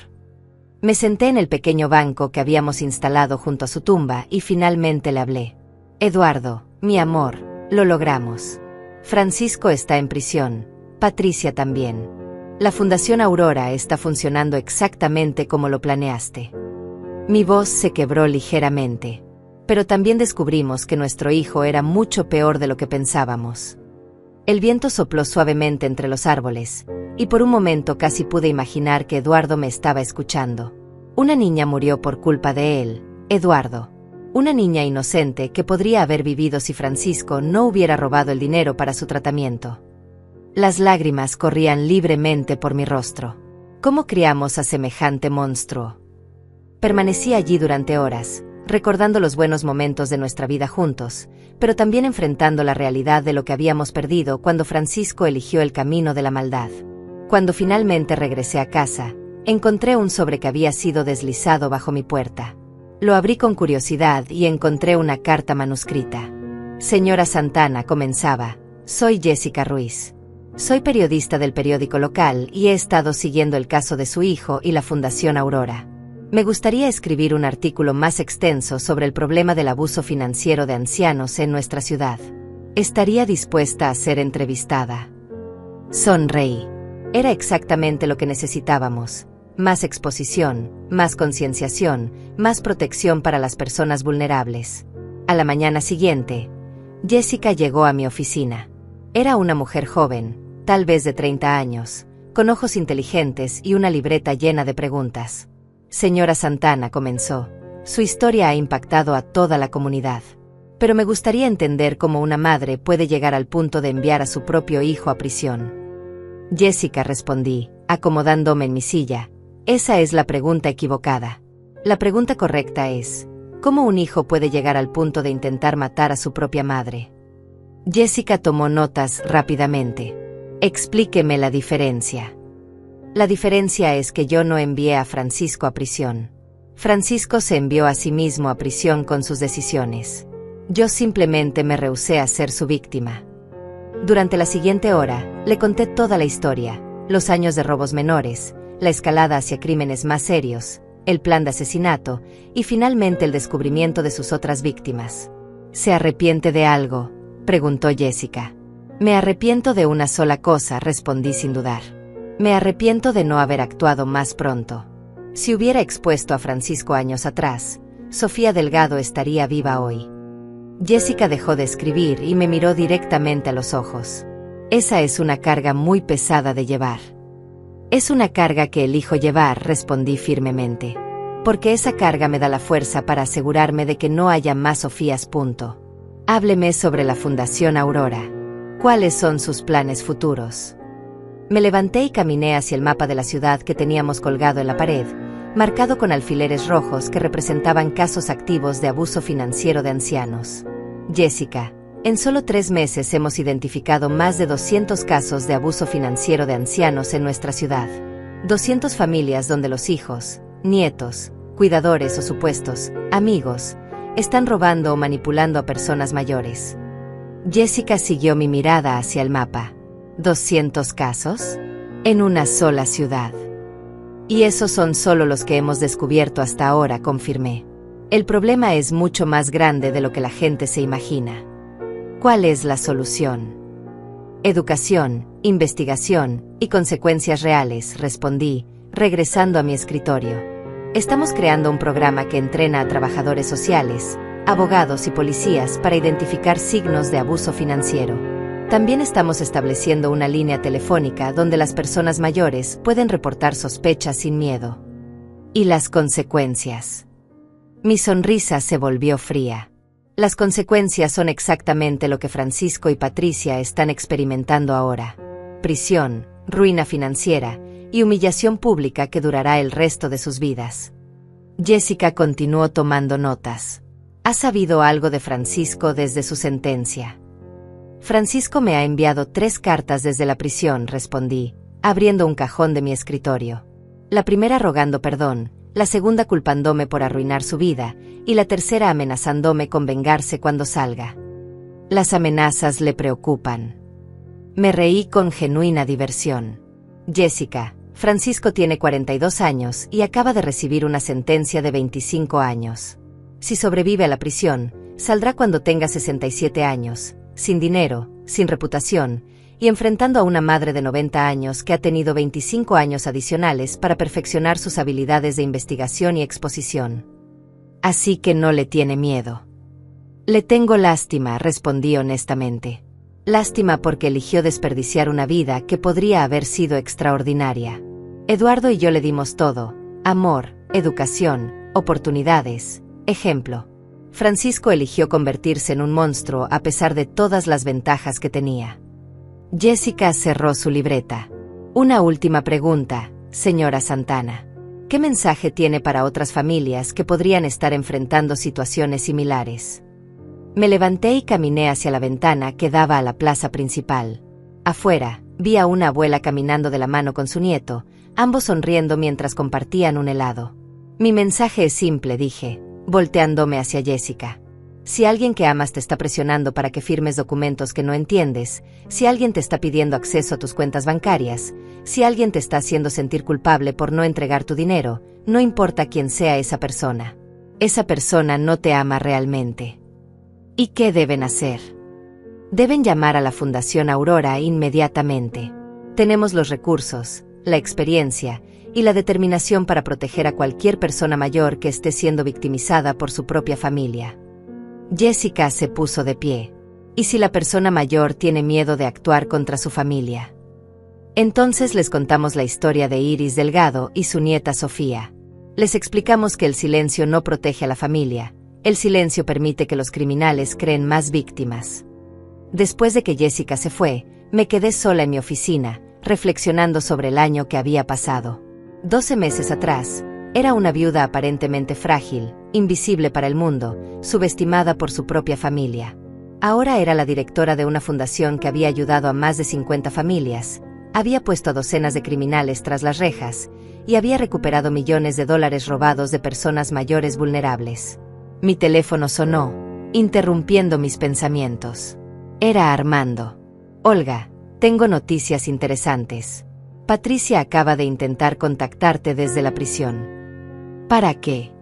Me senté en el pequeño banco que habíamos instalado junto a su tumba y finalmente le hablé. Eduardo, mi amor, lo logramos. Francisco está en prisión, Patricia también. La Fundación Aurora está funcionando exactamente como lo planeaste. Mi voz se quebró ligeramente. Pero también descubrimos que nuestro hijo era mucho peor de lo que pensábamos. El viento sopló suavemente entre los árboles, y por un momento casi pude imaginar que Eduardo me estaba escuchando. Una niña murió por culpa de él, Eduardo. Una niña inocente que podría haber vivido si Francisco no hubiera robado el dinero para su tratamiento. Las lágrimas corrían libremente por mi rostro. ¿Cómo criamos a semejante monstruo? Permanecí allí durante horas, recordando los buenos momentos de nuestra vida juntos, pero también enfrentando la realidad de lo que habíamos perdido cuando Francisco eligió el camino de la maldad. Cuando finalmente regresé a casa, encontré un sobre que había sido deslizado bajo mi puerta. Lo abrí con curiosidad y encontré una carta manuscrita. Señora Santana, comenzaba, soy Jessica Ruiz. Soy periodista del periódico local y he estado siguiendo el caso de su hijo y la Fundación Aurora. Me gustaría escribir un artículo más extenso sobre el problema del abuso financiero de ancianos en nuestra ciudad. Estaría dispuesta a ser entrevistada. Sonreí. Era exactamente lo que necesitábamos. Más exposición, más concienciación, más protección para las personas vulnerables. A la mañana siguiente, Jessica llegó a mi oficina. Era una mujer joven, tal vez de 30 años, con ojos inteligentes y una libreta llena de preguntas. Señora Santana, comenzó, su historia ha impactado a toda la comunidad. Pero me gustaría entender cómo una madre puede llegar al punto de enviar a su propio hijo a prisión. Jessica, respondí, acomodándome en mi silla. Esa es la pregunta equivocada. La pregunta correcta es, ¿cómo un hijo puede llegar al punto de intentar matar a su propia madre? Jessica tomó notas rápidamente. Explíqueme la diferencia. La diferencia es que yo no envié a Francisco a prisión. Francisco se envió a sí mismo a prisión con sus decisiones. Yo simplemente me rehusé a ser su víctima. Durante la siguiente hora, le conté toda la historia, los años de robos menores, la escalada hacia crímenes más serios, el plan de asesinato y finalmente el descubrimiento de sus otras víctimas. ¿Se arrepiente de algo?, preguntó Jessica. Me arrepiento de una sola cosa, respondí sin dudar. Me arrepiento de no haber actuado más pronto. Si hubiera expuesto a Francisco años atrás, Sofía Delgado estaría viva hoy. Jessica dejó de escribir y me miró directamente a los ojos. Esa es una carga muy pesada de llevar. Es una carga que elijo llevar, respondí firmemente. Porque esa carga me da la fuerza para asegurarme de que no haya más Sofías. Hábleme sobre la Fundación Aurora. ¿Cuáles son sus planes futuros? Me levanté y caminé hacia el mapa de la ciudad que teníamos colgado en la pared, marcado con alfileres rojos que representaban casos activos de abuso financiero de ancianos. Jessica, en solo 3 meses hemos identificado más de 200 casos de abuso financiero de ancianos en nuestra ciudad. 200 familias donde los hijos, nietos, cuidadores o supuestos amigos están robando o manipulando a personas mayores. Jessica siguió mi mirada hacia el mapa. ¿200 casos? En una sola ciudad. Y esos son solo los que hemos descubierto hasta ahora, confirmé. El problema es mucho más grande de lo que la gente se imagina. ¿Cuál es la solución? Educación, investigación y consecuencias reales, respondí, regresando a mi escritorio. Estamos creando un programa que entrena a trabajadores sociales, abogados y policías para identificar signos de abuso financiero. También estamos estableciendo una línea telefónica donde las personas mayores pueden reportar sospechas sin miedo. ¿Y las consecuencias? Mi sonrisa se volvió fría. Las consecuencias son exactamente lo que Francisco y Patricia están experimentando ahora. Prisión, ruina financiera y humillación pública que durará el resto de sus vidas. Jessica continuó tomando notas. ¿Has sabido algo de Francisco desde su sentencia? Francisco me ha enviado 3 cartas desde la prisión, respondí, abriendo un cajón de mi escritorio. La primera rogando perdón, la segunda culpándome por arruinar su vida, y la tercera amenazándome con vengarse cuando salga. Las amenazas le preocupan. Me reí con genuina diversión. Jessica, Francisco tiene 42 años y acaba de recibir una sentencia de 25 años. Si sobrevive a la prisión, saldrá cuando tenga 67 años, sin dinero, sin reputación, y enfrentando a una madre de 90 años que ha tenido 25 años adicionales para perfeccionar sus habilidades de investigación y exposición. Así que no le tiene miedo. Le tengo lástima, respondí honestamente. Lástima porque eligió desperdiciar una vida que podría haber sido extraordinaria. Eduardo y yo le dimos todo: amor, educación, oportunidades, ejemplo. Francisco eligió convertirse en un monstruo a pesar de todas las ventajas que tenía. Jessica cerró su libreta. Una última pregunta, señora Santana. ¿Qué mensaje tiene para otras familias que podrían estar enfrentando situaciones similares? Me levanté y caminé hacia la ventana que daba a la plaza principal. Afuera, vi a una abuela caminando de la mano con su nieto, ambos sonriendo mientras compartían un helado. Mi mensaje es simple, dije, volteándome hacia Jessica. Si alguien que amas te está presionando para que firmes documentos que no entiendes, si alguien te está pidiendo acceso a tus cuentas bancarias, si alguien te está haciendo sentir culpable por no entregar tu dinero, no importa quién sea esa persona no te ama realmente. ¿Y qué deben hacer? Deben llamar a la Fundación Aurora inmediatamente. Tenemos los recursos, la experiencia y la determinación para proteger a cualquier persona mayor que esté siendo victimizada por su propia familia. Jessica se puso de pie. ¿Y si la persona mayor tiene miedo de actuar contra su familia? Entonces les contamos la historia de Iris Delgado y su nieta Sofía. Les explicamos que el silencio no protege a la familia, el silencio permite que los criminales creen más víctimas. Después de que Jessica se fue, me quedé sola en mi oficina, reflexionando sobre el año que había pasado. 12 meses atrás, era una viuda aparentemente frágil, invisible para el mundo, subestimada por su propia familia. Ahora era la directora de una fundación que había ayudado a más de 50 familias, había puesto a docenas de criminales tras las rejas, y había recuperado millones de dólares robados de personas mayores vulnerables. Mi teléfono sonó, interrumpiendo mis pensamientos. Era Armando. Olga, tengo noticias interesantes. Patricia acaba de intentar contactarte desde la prisión. ¿Para qué?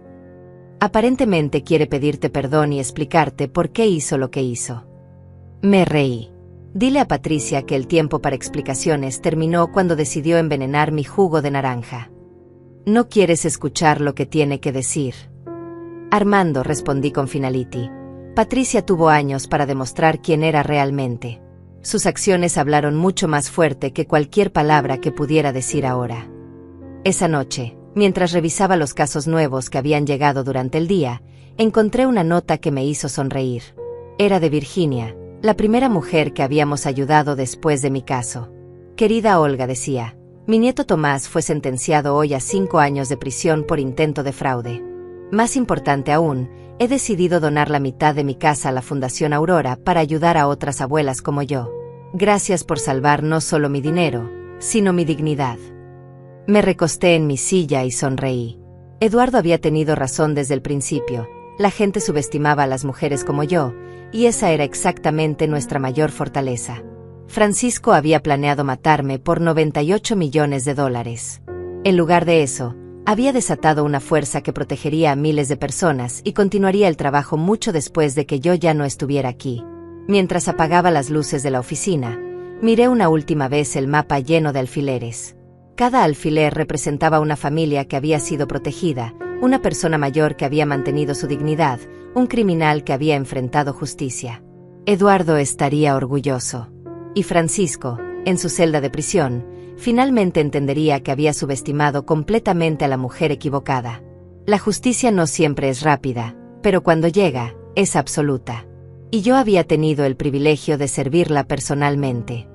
Aparentemente quiere pedirte perdón y explicarte por qué hizo lo que hizo. Me reí. Dile a Patricia que el tiempo para explicaciones terminó cuando decidió envenenar mi jugo de naranja. No quieres escuchar lo que tiene que decir. Armando, respondí con finality. Patricia tuvo años para demostrar quién era realmente. Sus acciones hablaron mucho más fuerte que cualquier palabra que pudiera decir ahora. Esa noche, mientras revisaba los casos nuevos que habían llegado durante el día, encontré una nota que me hizo sonreír. Era de Virginia, la primera mujer que habíamos ayudado después de mi caso. Querida Olga, decía, mi nieto Tomás fue sentenciado hoy a 5 años de prisión por intento de fraude. Más importante aún, he decidido donar la mitad de mi casa a la Fundación Aurora para ayudar a otras abuelas como yo. Gracias por salvar no solo mi dinero, sino mi dignidad. Me recosté en mi silla y sonreí. Eduardo había tenido razón desde el principio. La gente subestimaba a las mujeres como yo, y esa era exactamente nuestra mayor fortaleza. Francisco había planeado matarme por $98 millones. En lugar de eso, había desatado una fuerza que protegería a miles de personas y continuaría el trabajo mucho después de que yo ya no estuviera aquí. Mientras apagaba las luces de la oficina, miré una última vez el mapa lleno de alfileres. Cada alfiler representaba una familia que había sido protegida, una persona mayor que había mantenido su dignidad, un criminal que había enfrentado justicia. Eduardo estaría orgulloso. Y Francisco, en su celda de prisión, finalmente entendería que había subestimado completamente a la mujer equivocada. La justicia no siempre es rápida, pero cuando llega, es absoluta. Y yo había tenido el privilegio de servirla personalmente.